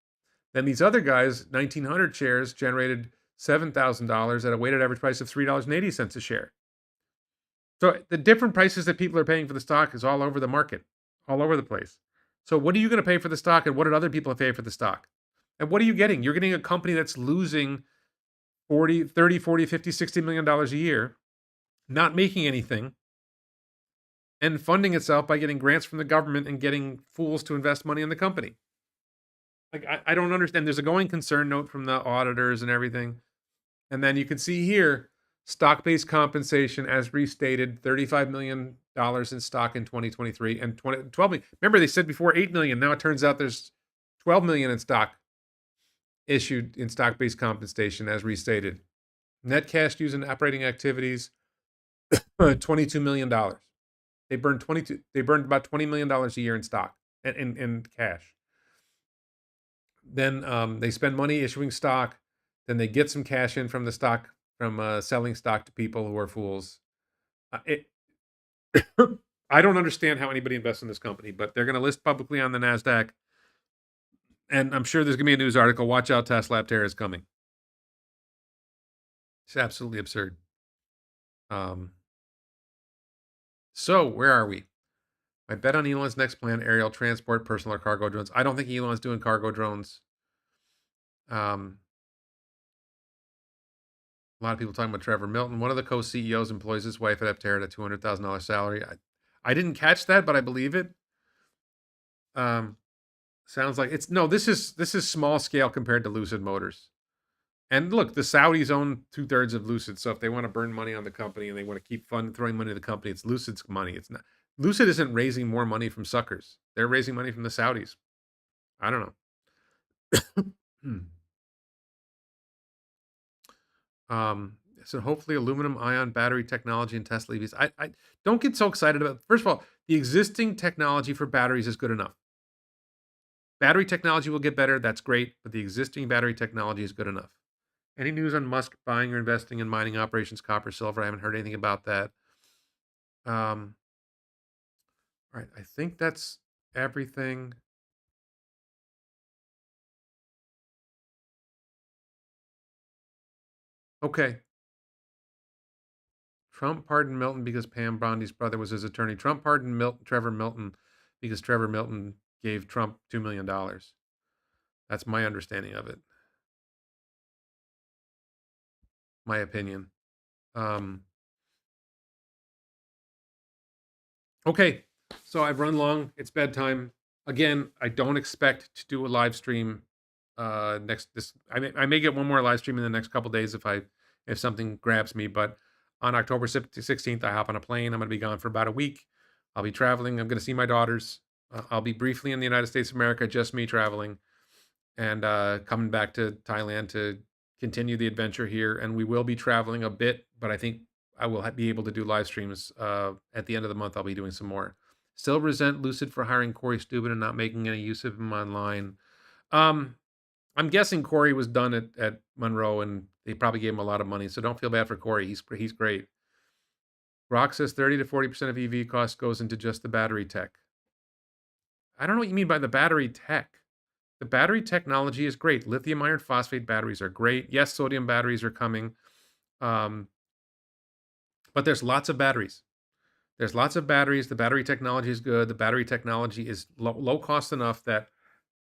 Then these other guys, 1,900 shares, generated $7,000 at a weighted average price of $3.80 a share. So the different prices that people are paying for the stock is all over the market, all over the place. So what are you going to pay for the stock, and what did other people pay for the stock? And what are you getting? You're getting a company that's losing $30, $40, $50, $60 million a year, not making anything, and funding itself by getting grants from the government and getting fools to invest money in the company. Like, I don't understand. There's a going concern note from the auditors and everything. And then you can see here, stock-based compensation as restated, $35 million in stock in 2023 and 12 million. Remember, they said before $8 million. Now it turns out there's $12 million in stock issued in stock-based compensation as restated. Net cash used in operating activities, $22 million. They burned about $20 million a year in stock and in cash. Then they spend money issuing stock. Then they get some cash in from the stock, from selling stock to people who are fools. I don't understand how anybody invests in this company, but they're going to list publicly on the NASDAQ. And I'm sure there's going to be a news article. Watch out, Tesla Aptera is coming. It's absolutely absurd. So where are we? I bet on Elon's next plan, aerial transport, personal or cargo drones. I don't think Elon's doing cargo drones. A lot of people talking about Trevor Milton. One of the co-CEOs employs his wife at Aptera at a $200,000 salary. I didn't catch that, but I believe it. Sounds like this is small scale compared to Lucid Motors. And look, the Saudis own 2/3 of Lucid, so if they want to burn money on the company and they want to keep throwing money at the company, it's Lucid's money. It's not. Lucid isn't raising more money from suckers. They're raising money from the Saudis. I don't know. Um, so hopefully aluminum ion battery technology in Tesla EVs. I don't get so excited about. First of all, the existing technology for batteries is good enough. Battery technology will get better. That's great, but the existing battery technology is good enough. Any news on Musk buying or investing in mining operations, copper, silver? I haven't heard anything about that. Um, all right, I think that's everything. Okay. Trump pardoned Milton because Pam Bondi's brother was his attorney. Trump pardoned Trevor Milton because Trevor Milton gave Trump $2 million. That's my understanding of it. My opinion. Um, okay, so I've run long. It's bedtime. Again, I don't expect to do a live stream next this I may get one more live stream in the next couple days if something grabs me, but on October 16th I hop on a plane. I'm going to be gone for about a week. I'll be traveling. I'm going to see my daughters. I'll be briefly in the United States of America, just me traveling, and coming back to Thailand to continue the adventure here. And we will be traveling a bit, but I think I will be able to do live streams at the end of the month. I'll be doing some more. Still resent Lucid for hiring Corey Stubin and not making any use of him online. Um, I'm guessing Corey was done at Monroe, and they probably gave him a lot of money. So don't feel bad for Corey. He's great. Rock says 30 to 40% of EV cost goes into just the battery tech. I don't know what you mean by the battery tech. The battery technology is great. Lithium iron phosphate batteries are great. Yes, sodium batteries are coming. Um, but there's lots of batteries. There's lots of batteries. The battery technology is good. The battery technology is low cost enough that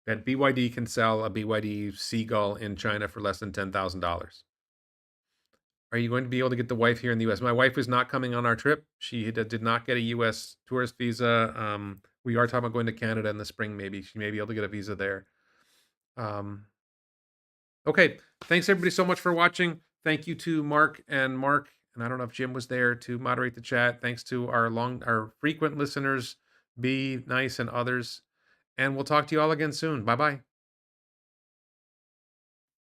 BYD can sell a BYD Seagull in China for less than $10,000. Are you going to be able to get the wife here in the US? My wife is not coming on our trip. She did not get a US tourist visa. We are talking about going to Canada in the spring, maybe. She may be able to get a visa there. Okay. Thanks everybody so much for watching. Thank you to Mark, and I don't know if Jim was there to moderate the chat. Thanks to our frequent listeners, Be Nice and others. And we'll talk to you all again soon. Bye-bye.